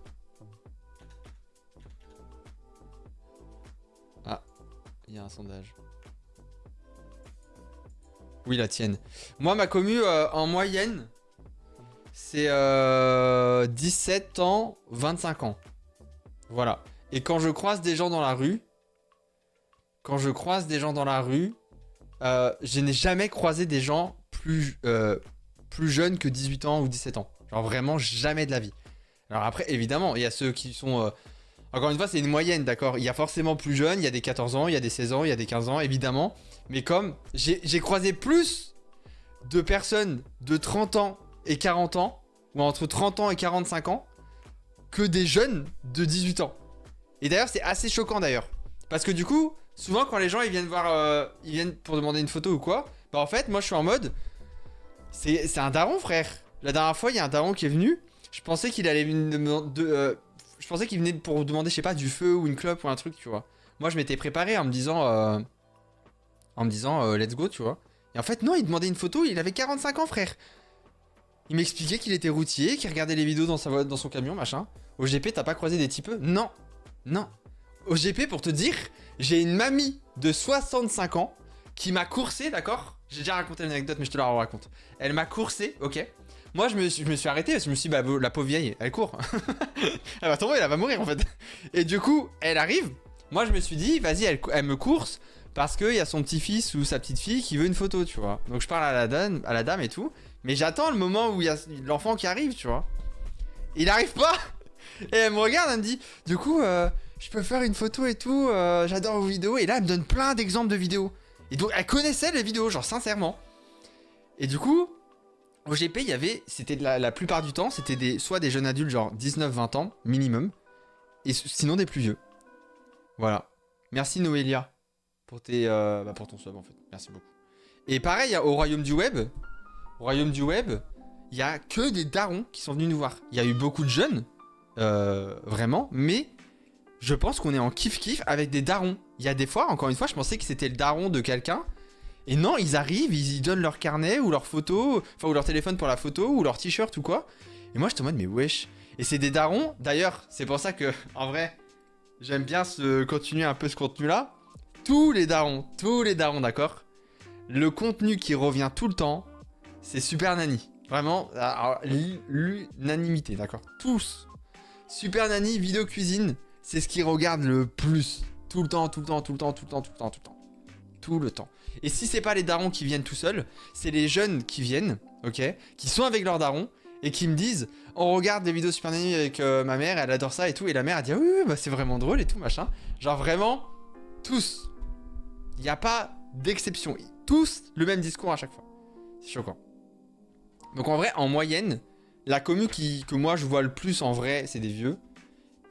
Ah, il y a un sondage. Oui, la tienne. Moi, ma commu, en moyenne, c'est 17 ans, 25 ans. Voilà. Et quand je croise des gens dans la rue, je n'ai jamais croisé des gens plus jeunes que 18 ans ou 17 ans. Genre vraiment jamais de la vie. Alors après, évidemment, il y a ceux qui sont... Encore une fois, c'est une moyenne, d'accord? Il y a forcément plus jeunes, il y a des 14 ans, il y a des 16 ans, il y a des 15 ans, évidemment. Mais comme j'ai croisé plus de personnes de 30 ans et 40 ans, ou entre 30 ans et 45 ans, que des jeunes de 18 ans. Et d'ailleurs, c'est assez choquant d'ailleurs. Parce que du coup, souvent quand les gens ils viennent voir, ils viennent pour demander une photo ou quoi, bah en fait, moi je suis en mode, c'est un daron frère. La dernière fois, il y a un daron qui est venu, je pensais qu'il allait je pensais qu'il venait pour demander, je sais pas, du feu ou une clope ou un truc, tu vois. Moi, je m'étais préparé en me disant, let's go, tu vois. Et en fait, non, il demandait une photo, il avait 45 ans, frère. Il m'expliquait qu'il était routier, qu'il regardait les vidéos dans son camion, machin. Au GP, t'as pas croisé des typeux? Non. Non. Au GP, pour te dire, j'ai une mamie de 65 ans qui m'a coursé, d'accord? J'ai déjà raconté l'anecdote, mais je te la raconte. Elle m'a coursé, ok? Moi, je me suis arrêté parce que je me suis dit, bah, la pauvre vieille, elle court. Elle va tomber, elle va mourir, en fait. Et du coup, elle arrive. Moi, je me suis dit, vas-y, elle me course parce qu'il y a son petit-fils ou sa petite-fille qui veut une photo, tu vois. Donc, je parle à la dame et tout. Mais j'attends le moment où il y a l'enfant qui arrive, tu vois. Il arrive pas. Et elle me regarde, elle me dit, du coup, je peux faire une photo et tout, j'adore vos vidéos. Et là, elle me donne plein d'exemples de vidéos. Et donc, elle connaissait les vidéos, genre sincèrement. Et du coup, au GP, il y avait, c'était la plupart du temps, c'était soit des jeunes adultes, genre 19-20 ans, minimum. Et sinon des plus vieux. Voilà. Merci Noélia pour pour ton sub en fait. Merci beaucoup. Et pareil, au Royaume du Web, il y a que des darons qui sont venus nous voir. Il y a eu beaucoup de jeunes, vraiment, mais je pense qu'on est en kiff-kiff avec des darons. Il y a des fois, encore une fois, je pensais que c'était le daron de quelqu'un. Et non, ils arrivent, ils donnent leur carnet ou leur photo, enfin ou leur téléphone pour la photo ou leur t-shirt ou quoi. Et moi, je te demande, mais wesh. Et c'est des darons. D'ailleurs, c'est pour ça que, en vrai, j'aime bien continuer un peu ce contenu-là. tous les darons, d'accord. Le contenu qui revient tout le temps, c'est Super Nanny. Vraiment, alors, l'unanimité, d'accord. Tous. Super Nanny, vidéo cuisine, c'est ce qu'ils regardent le plus. Tout le temps. Tout le temps. Et si c'est pas les darons qui viennent tout seuls, c'est les jeunes qui viennent, ok, qui sont avec leurs darons et qui me disent on regarde des vidéos Super Nanny avec ma mère, elle adore ça et tout. Et la mère elle dit oui, bah c'est vraiment drôle et tout machin. Genre vraiment, tous. Il n'y a pas d'exception. Tous le même discours à chaque fois. C'est choquant. Donc en vrai, en moyenne, la commu que moi je vois le plus en vrai, c'est des vieux.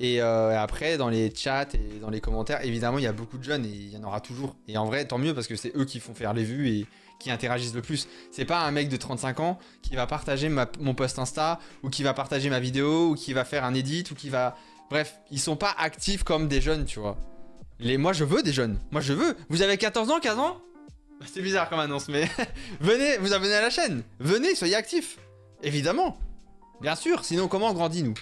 Et après, dans les chats et dans les commentaires, évidemment, il y a beaucoup de jeunes et il y en aura toujours. Et en vrai, tant mieux parce que c'est eux qui font faire les vues et qui interagissent le plus. C'est pas un mec de 35 ans qui va partager mon post Insta ou qui va partager ma vidéo ou qui va faire un edit ou qui va... Bref, ils sont pas actifs comme des jeunes, tu vois. Moi, je veux des jeunes. Moi, je veux. Vous avez 14 ans, 15 ans ? C'est bizarre comme annonce, mais... Venez vous abonner à la chaîne. Venez, soyez actifs. Évidemment. Bien sûr, sinon comment on grandit, nous ?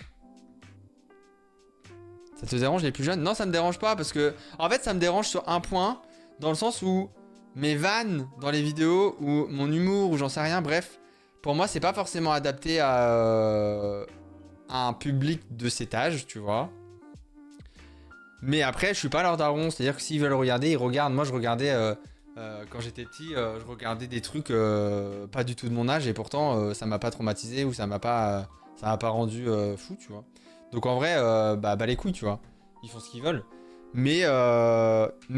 Ça te dérange les plus jeunes ? Non, ça me dérange pas parce que... En fait, ça me dérange sur un point, dans le sens où mes vannes dans les vidéos, ou mon humour, ou j'en sais rien, bref, pour moi, c'est pas forcément adapté à un public de cet âge, tu vois. Mais après, je suis pas leur daron, c'est-à-dire que s'ils veulent regarder, ils regardent. Moi, je regardais... quand j'étais petit, je regardais des trucs pas du tout de mon âge et pourtant ça m'a pas traumatisé ou ça m'a pas rendu fou, tu vois. Donc en vrai, bah les couilles, tu vois. Ils font ce qu'ils veulent. Mais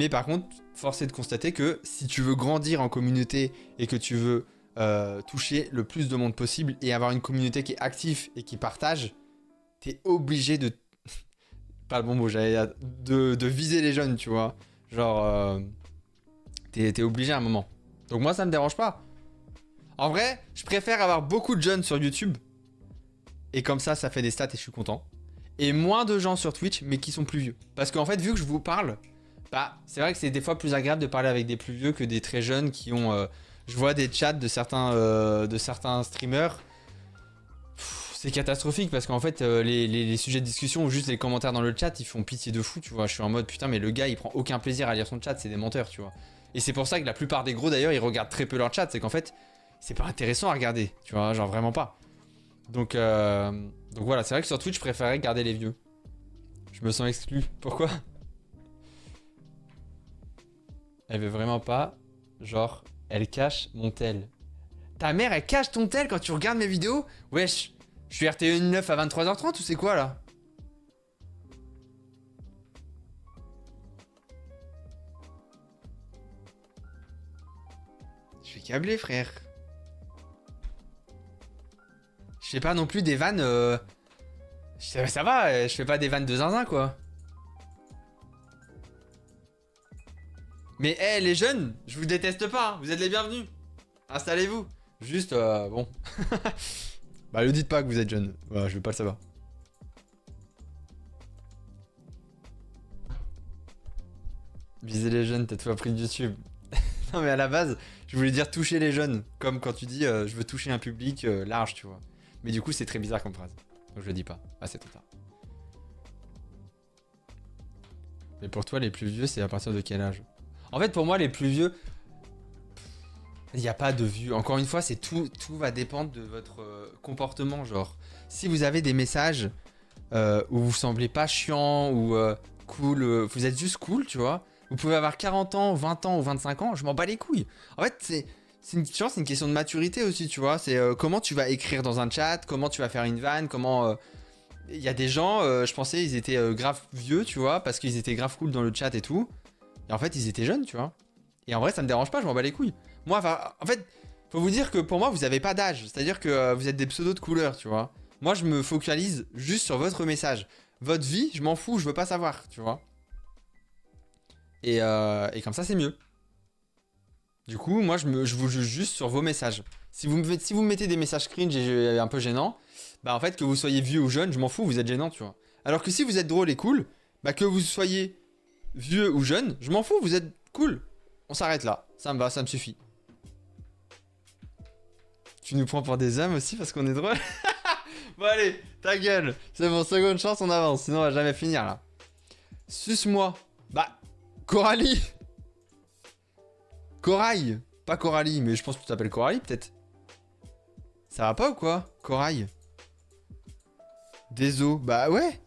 par contre, force est de constater que si tu veux grandir en communauté et que tu veux toucher le plus de monde possible et avoir une communauté qui est active et qui partage, t'es obligé de... pas le bon mot, de viser les jeunes, tu vois. Genre... T'es obligé à un moment. Donc moi, ça me dérange pas. En vrai, je préfère avoir beaucoup de jeunes sur YouTube. Et comme ça fait des stats et je suis content. Et moins de gens sur Twitch, mais qui sont plus vieux. Parce qu'en fait, vu que je vous parle, bah, c'est vrai que c'est des fois plus agréable de parler avec des plus vieux que des très jeunes qui ont... je vois des chats de certains streamers. C'est catastrophique parce qu'en fait, les sujets de discussion ou juste les commentaires dans le chat, ils font pitié de fou, tu vois. Je suis en mode, putain, mais le gars, il prend aucun plaisir à lire son chat, c'est des menteurs, tu vois. Et c'est pour ça que la plupart des gros d'ailleurs ils regardent très peu leur chat, c'est qu'en fait c'est pas intéressant à regarder, tu vois, genre vraiment pas. Donc voilà, c'est vrai que sur Twitch je préférais garder les vieux. Je me sens exclu. Pourquoi ? Elle veut vraiment pas, genre elle cache mon tel. Ta mère elle cache ton tel quand tu regardes mes vidéos ? Wesh, je suis RTE 9 à 23h30 ou c'est quoi là ? Je suis câblé, frère. Je fais pas non plus des vannes... Ça va, je fais pas des vannes de zinzin, quoi. Mais les jeunes, je vous déteste pas, hein. Vous êtes les bienvenus. Installez-vous. Juste, bon. Bah, le dites pas que vous êtes jeune. Voilà, je veux pas le savoir. Viser les jeunes, t'as tout appris de YouTube. Non mais à la base, je voulais dire toucher les jeunes, comme quand tu dis je veux toucher un public large, tu vois. Mais du coup, c'est très bizarre comme phrase. Donc je le dis pas. Ah, c'est trop tard. Mais pour toi, les plus vieux, c'est à partir de quel âge ? En fait, pour moi, les plus vieux, il n'y a pas de vieux. Encore une fois, c'est tout va dépendre de votre comportement, genre. Si vous avez des messages où vous semblez pas chiant ou cool, vous êtes juste cool, tu vois. Vous pouvez avoir 40 ans, 20 ans ou 25 ans, je m'en bats les couilles. En fait, c'est une question de maturité aussi, tu vois. C'est comment tu vas écrire dans un chat, comment tu vas faire une vanne, comment... Il y a des gens, je pensais ils étaient grave vieux, tu vois, parce qu'ils étaient grave cool dans le chat et tout. Et en fait, ils étaient jeunes, tu vois. Et en vrai, ça me dérange pas, je m'en bats les couilles. Moi, en fait, faut vous dire que pour moi, vous avez pas d'âge. C'est-à-dire que vous êtes des pseudos de couleur, tu vois. Moi, je me focalise juste sur votre message. Votre vie, je m'en fous, je veux pas savoir, tu vois. Et comme ça, c'est mieux. Du coup, moi, je vous juge juste sur vos messages. Si vous me mettez des messages cringe et un peu gênants, bah en fait, que vous soyez vieux ou jeune, je m'en fous, vous êtes gênant, tu vois. Alors que si vous êtes drôle et cool, bah que vous soyez vieux ou jeune, je m'en fous, vous êtes cool. On s'arrête là, ça me va, ça me suffit. Tu nous prends pour des hommes aussi parce qu'on est drôle. Bon allez, ta gueule. C'est bon, seconde chance, on avance, sinon on va jamais finir là. Suce-moi. Bah, Coralie. Corail. Pas Coralie, mais je pense que tu t'appelles Coralie peut-être. Ça va pas ou quoi? Corail. Désolé. Bah ouais.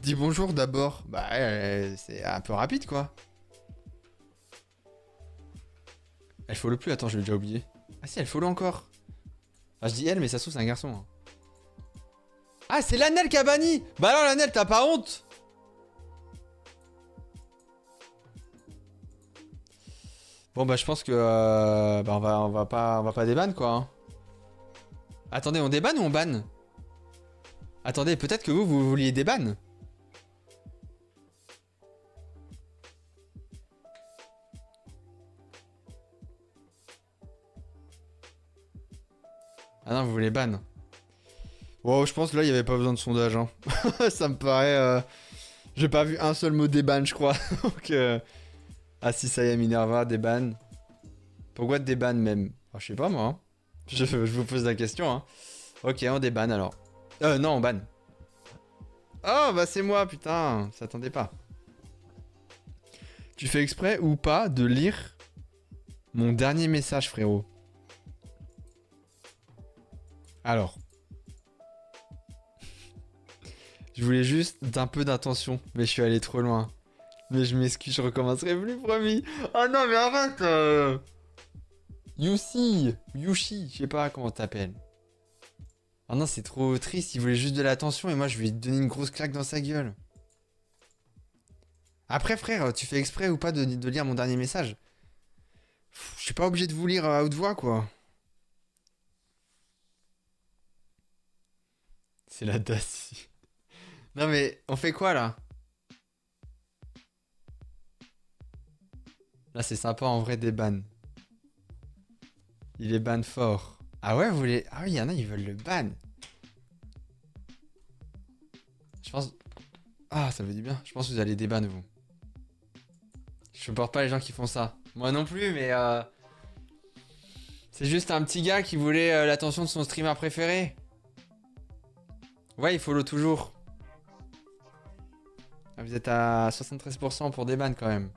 Dis bonjour d'abord. Bah c'est un peu rapide quoi. Elle follow plus, attends, je l'ai déjà oublié. Ah si, elle follow encore. Ah, je dis elle, mais ça se trouve c'est un garçon. Hein. Ah, c'est Lanel qui a banni. Bah alors Lanel, t'as pas honte? Bon bah je pense que bah, on va pas déban quoi. Hein. Attendez, on débanne ou on banne? Attendez, peut-être que vous vouliez déban. Ah non, vous voulez ban. Wow, je pense que là il y avait pas besoin de sondage. Hein. Ça me paraît. J'ai pas vu un seul mot déban, je crois. Donc. Ah si, ça y est, Minerva, déban. Pourquoi déban même? Oh, je sais pas moi. Hein. Je vous pose la question. Hein. Ok, on déban alors. Non, on ban. Oh, bah c'est moi, putain. Ça attendait pas. Tu fais exprès ou pas de lire mon dernier message, frérot? Alors. Je voulais juste d'un peu d'attention, mais je suis allé trop loin. Mais je m'excuse, je recommencerai plus, promis. Oh non, mais arrête Yushi, je sais pas comment t'appelles. Oh non, c'est trop triste, il voulait juste de l'attention et moi je lui ai donné une grosse claque dans sa gueule. Après frère, tu fais exprès ou pas de lire mon dernier message? Je suis pas obligé de vous lire à haute voix quoi. C'est la Dacie. Non mais, on fait quoi là? Là c'est sympa en vrai des bans. Il est ban fort. Ah ouais, vous voulez... Ah oui, il y en a, ils veulent le ban. Je pense... Ah, ça veut du bien. Je pense que vous allez déban, vous. Je supporte pas les gens qui font ça. Moi non plus, mais... C'est juste un petit gars qui voulait l'attention de son streamer préféré. Ouais, il follow toujours. Ah, vous êtes à 73% pour déban quand même.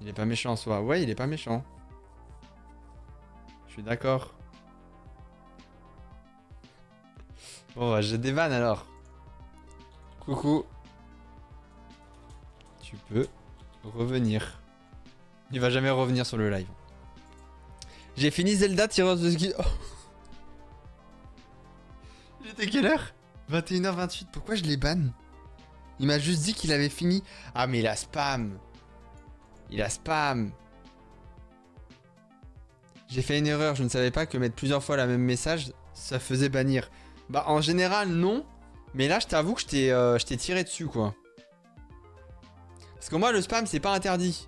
Il est pas méchant en soi. Ouais, il est pas méchant. Je suis d'accord. Bon, bah, je débanne alors. Coucou. Tu peux revenir. Il va jamais revenir sur le live. J'ai fini Zelda Tears de Ski. Oh. Il était quelle heure? 21h28. Pourquoi je l'ai ban? Il m'a juste dit qu'il avait fini. Ah, mais il a spam. Il a spam. J'ai fait une erreur. Je ne savais pas que mettre plusieurs fois le même message, ça faisait bannir. Bah, en général, non. Mais là, je t'avoue que je t'ai tiré dessus, quoi. Parce que moi, le spam, c'est pas interdit.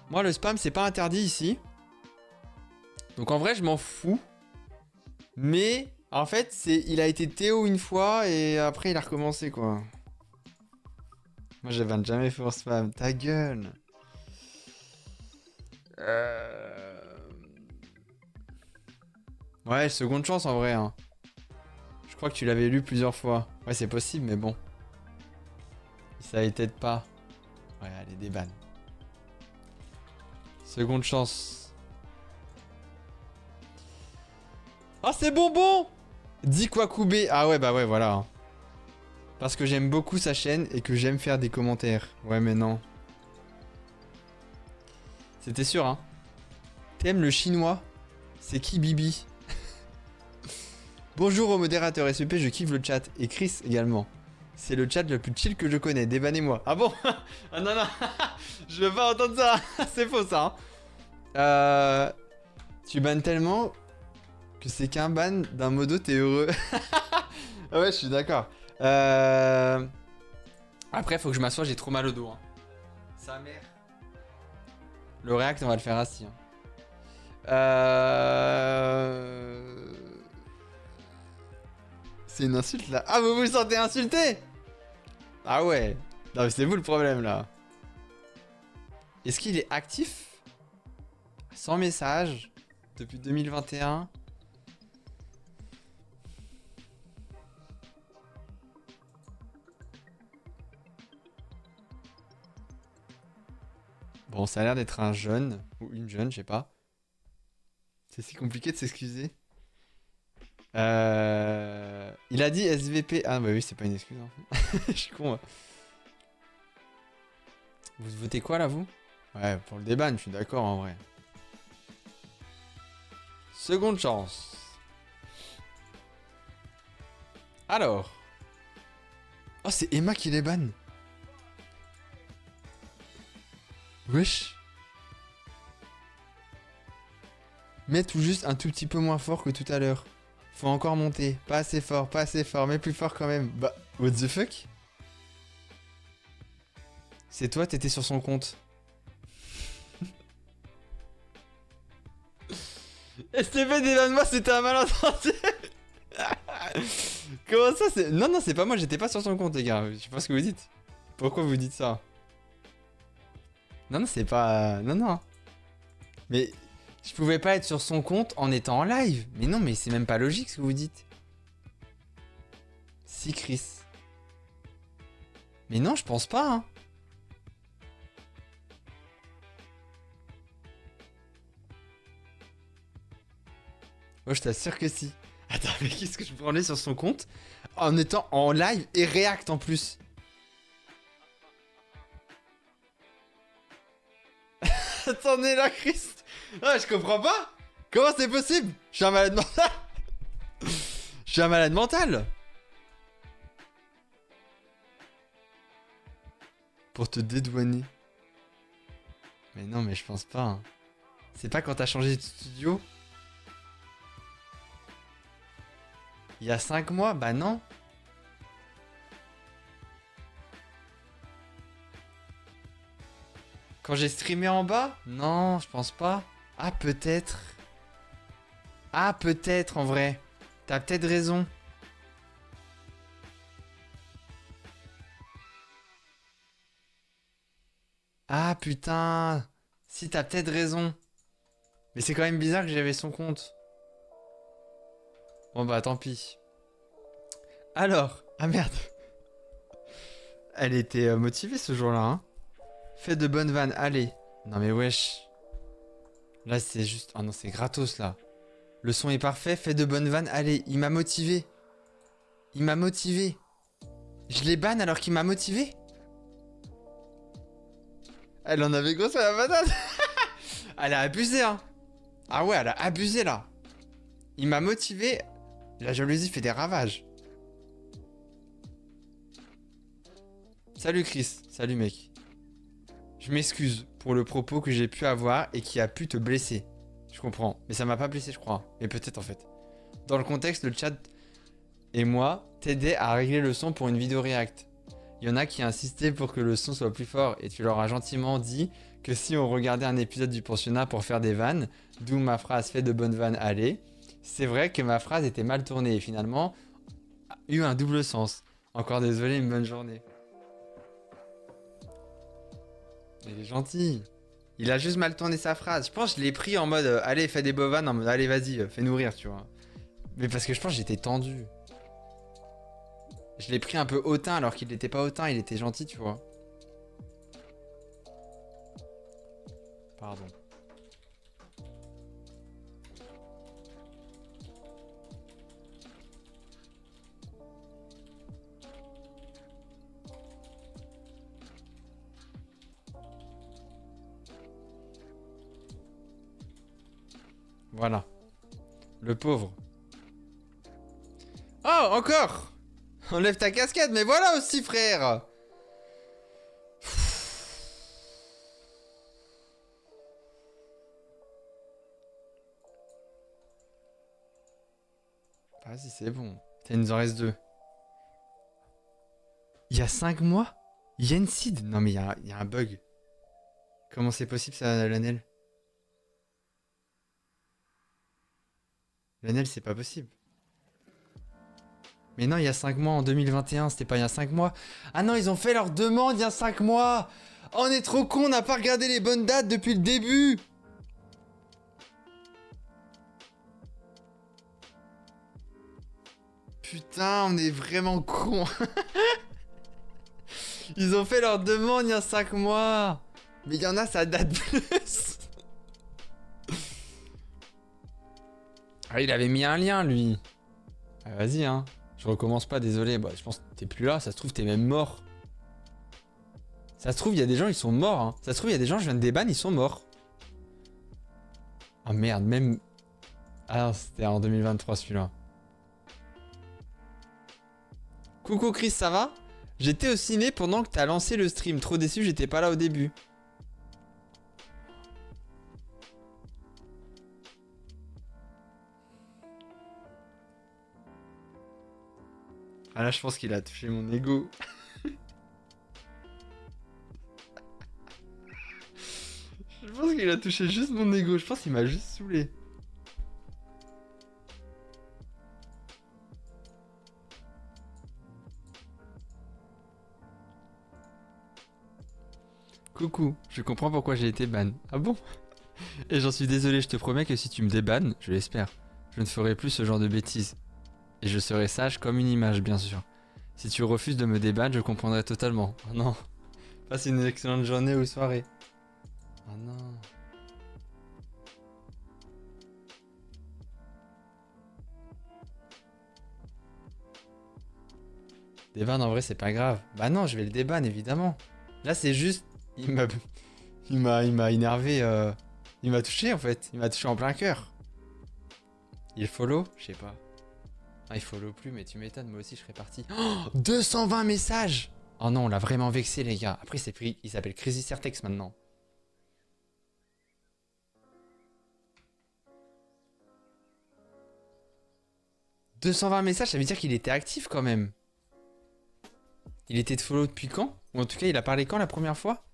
Moi, le spam, c'est pas interdit ici. Donc, en vrai, je m'en fous. Mais, en fait, il a été Théo une fois et après, il a recommencé, quoi. Moi, je banne jamais pour spam. Ta gueule. Ouais, seconde chance, en vrai, hein. Je crois que tu l'avais lu plusieurs fois. Ouais, c'est possible, mais bon. Ça y t'aide pas. Ouais, allez, déban. Seconde chance. Ah, c'est bonbon! Dis quoi Koubé. Ah ouais, bah ouais, voilà. Parce que j'aime beaucoup sa chaîne et que j'aime faire des commentaires. Ouais, mais non. C'était sûr, hein. T'aimes le chinois? C'est qui Bibi? Bonjour au modérateur SVP, je kiffe le chat. Et Chris également. C'est le chat le plus chill que je connais, débannez-moi. Ah bon? Ah non, non. Je veux pas entendre ça. C'est faux ça. Hein. Tu bannes tellement que c'est qu'un ban d'un modo, t'es heureux. Ah ouais, je suis d'accord. Après, faut que je m'assoie, j'ai trop mal au dos. Hein. Sa mère. Le react, on va le faire assis. Hein. C'est une insulte là. Ah, vous vous sentez insulté? Ah ouais. Non, mais c'est vous le problème là. Est-ce qu'il est actif? Sans message depuis 2021. Bon, ça a l'air d'être un jeune, ou une jeune, je sais pas. C'est si compliqué de s'excuser. Il a dit SVP. Ah bah oui, c'est pas une excuse. Hein. Je suis con. Moi. Vous votez quoi là, vous? Ouais, pour le déban, je suis d'accord en vrai. Seconde chance. Alors. Oh, c'est Emma qui les banne. Wesh. Mets tout juste un tout petit peu moins fort que tout à l'heure. Faut encore monter. Pas assez fort, mais plus fort quand même. Bah, what the fuck? C'est toi, t'étais sur son compte. STP débanne-moi, c'était un malentendu. Comment ça c'est... Non, non, c'est pas moi, j'étais pas sur son compte, les gars. Je sais pas ce que vous dites. Pourquoi vous dites ça? Non, non, c'est pas... Non, non. Mais je pouvais pas être sur son compte en étant en live. Mais non, mais c'est même pas logique ce que vous dites. Si, Chris. Mais non, je pense pas, hein. Moi, je t'assure que si. Attends, mais qu'est-ce que je prenais sur son compte en étant en live et react en plus? Attendez là, Christ. Ah, je comprends pas. Comment c'est possible? Je suis un malade mental. Je suis un malade mental. Pour te dédouaner. Mais non, mais je pense pas. Hein. C'est pas quand t'as changé de studio? Il y a 5 mois? Bah non. Quand j'ai streamé en bas? Non, je pense pas. Ah, peut-être. Ah, peut-être en vrai. T'as peut-être raison. Ah, putain. Si, t'as peut-être raison. Mais c'est quand même bizarre que j'avais son compte. Bon bah tant pis. Alors, ah merde. Elle était motivée ce jour-là, hein. Fais de bonnes vannes, allez. Non mais wesh. Là c'est juste... Oh non, c'est gratos là. Le son est parfait, fais de bonnes vannes, allez. Il m'a motivé. Il m'a motivé. Je l'ai ban alors qu'il m'a motivé. Elle en avait gros sur la patate. Elle a abusé, hein. Ah ouais, elle a abusé là. Il m'a motivé. La jalousie fait des ravages. Salut Chris, salut mec. Je m'excuse pour le propos que j'ai pu avoir et qui a pu te blesser. Je comprends, mais ça m'a pas blessé je crois. Mais peut-être en fait. Dans le contexte, le chat et moi t'aidaient à régler le son pour une vidéo react. Il y en a qui insistaient pour que le son soit plus fort et tu leur as gentiment dit que si on regardait un épisode du pensionnat pour faire des vannes, d'où ma phrase fait de bonnes vannes, allez. C'est vrai que ma phrase était mal tournée et finalement eu un double sens. Encore désolé, une bonne journée. Il est gentil. Il a juste mal tourné sa phrase. Je pense que je l'ai pris en mode allez, fais des beaux vannes, en mode allez, vas-y, fais-nous rire, tu vois. Mais parce que je pense que j'étais tendu. Je l'ai pris un peu hautain alors qu'il n'était pas hautain, il était gentil, tu vois. Pardon. Voilà. Le pauvre. Oh, encore! Enlève ta casquette, mais voilà aussi, frère! Vas-y, c'est bon. Il nous en reste 2. Il y a 5 mois? Yensid? Non, mais il y a un bug. Comment c'est possible, ça, Lanel? Lanel, c'est pas possible. Mais non, il y a 5 mois, en 2021, c'était pas il y a 5 mois. Ah non, ils ont fait leur demande il y a 5 mois. Oh, on est trop con, on n'a pas regardé les bonnes dates depuis le début. Putain, on est vraiment con. Ils ont fait leur demande il y a 5 mois. Mais il y en a, ça date plus. Ah, il avait mis un lien, lui. Ah, vas-y, hein. Je recommence pas, désolé. Bah, je pense que t'es plus là. Ça se trouve, t'es même mort. Ça se trouve, il y a des gens, ils sont morts. Hein. Ça se trouve, il y a des gens, je viens de déban, ils sont morts. Oh merde, même... Ah non, c'était en 2023, celui-là. Coucou Chris, ça va? J'étais au ciné pendant que t'as lancé le stream. Trop déçu, j'étais pas là au début. Ah là, je pense qu'il a touché mon ego. Je pense qu'il a touché juste mon ego. Je pense qu'il m'a juste saoulé. Coucou, je comprends pourquoi j'ai été ban. Ah bon? Et j'en suis désolé, je te promets que si tu me débannes, je l'espère, je ne ferai plus ce genre de bêtises. Et je serai sage comme une image, bien sûr. Si tu refuses de me déban, je comprendrai totalement. Oh non. Passe une excellente journée ou soirée. Oh non. Déban en vrai c'est pas grave. Bah non, je vais le déban évidemment. Là c'est juste... Il m'a énervé. Il m'a touché en fait. Il m'a touché en plein cœur. Il follow? Je sais pas. Ah, il follow plus, mais tu m'étonnes, moi aussi je serais parti. Oh, 220 messages! Oh non, on l'a vraiment vexé, les gars. Après, il s'appelle Crazy Certex maintenant. « 220 messages, ça veut dire qu'il était actif quand même. Il était de follow depuis quand? Ou en tout cas, il a parlé quand la première fois?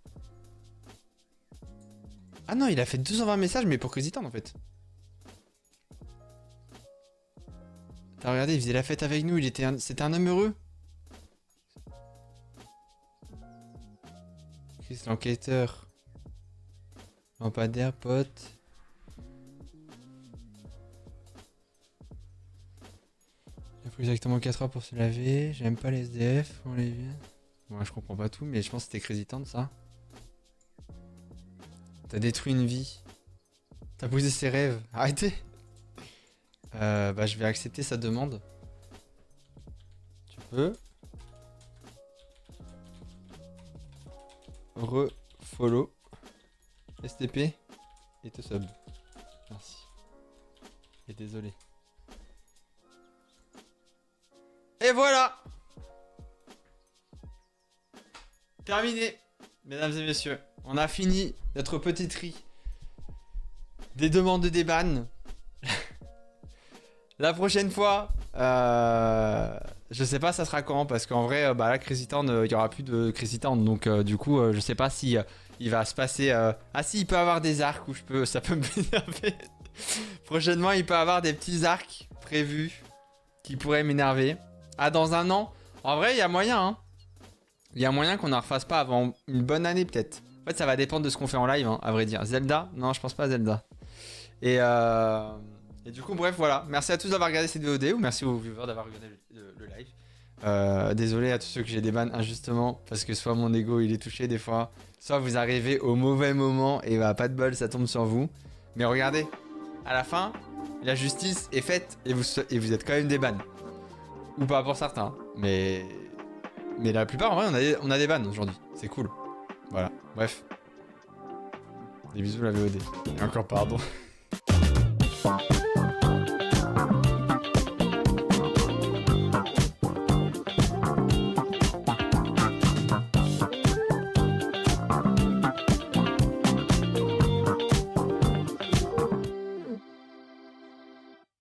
Ah non, il a fait 220 messages, mais pour Crazy Town en fait. T'as regardé, il faisait la fête avec nous, c'était un homme heureux. Chris l'enquêteur. Lampadaire, pote. Il faut exactement 4 heures pour se laver. J'aime pas les SDF, on les vient. Bon, je comprends pas tout, mais je pense que c'était Crazy Town ça. T'as détruit une vie. T'as brisé ses rêves. Arrêtez. Bah je vais accepter sa demande. Tu peux. Refollow. STP. Et te sub. Merci. Et désolé. Et voilà. Terminé. Mesdames et messieurs. On a fini notre petit tri. Des demandes de déban. La prochaine fois, je sais pas ça sera quand, parce qu'en vrai, bah là, Crazy Town, il y aura plus de Crazy Town, donc du coup, je sais pas si il va se passer. Ah si, il peut avoir des arcs où ça peut m'énerver. Prochainement, il peut avoir des petits arcs prévus qui pourraient m'énerver. Ah, dans un an, en vrai, il y a moyen, hein. Il y a moyen qu'on en refasse pas avant une bonne année peut-être. En fait, ça va dépendre de ce qu'on fait en live, hein, à vrai dire. Zelda? Non, je pense pas à Zelda. Et du coup, bref, voilà. Merci à tous d'avoir regardé cette VOD, ou merci aux viewers d'avoir regardé le live. Désolé à tous ceux que j'ai déban injustement, parce que soit mon ego il est touché des fois, soit vous arrivez au mauvais moment et bah pas de bol, ça tombe sur vous. Mais regardez, à la fin, la justice est faite et vous êtes quand même déban. Ou pas pour certains, mais la plupart en vrai on a des bans aujourd'hui, c'est cool. Voilà, bref. Des bisous la VOD. Et encore pardon.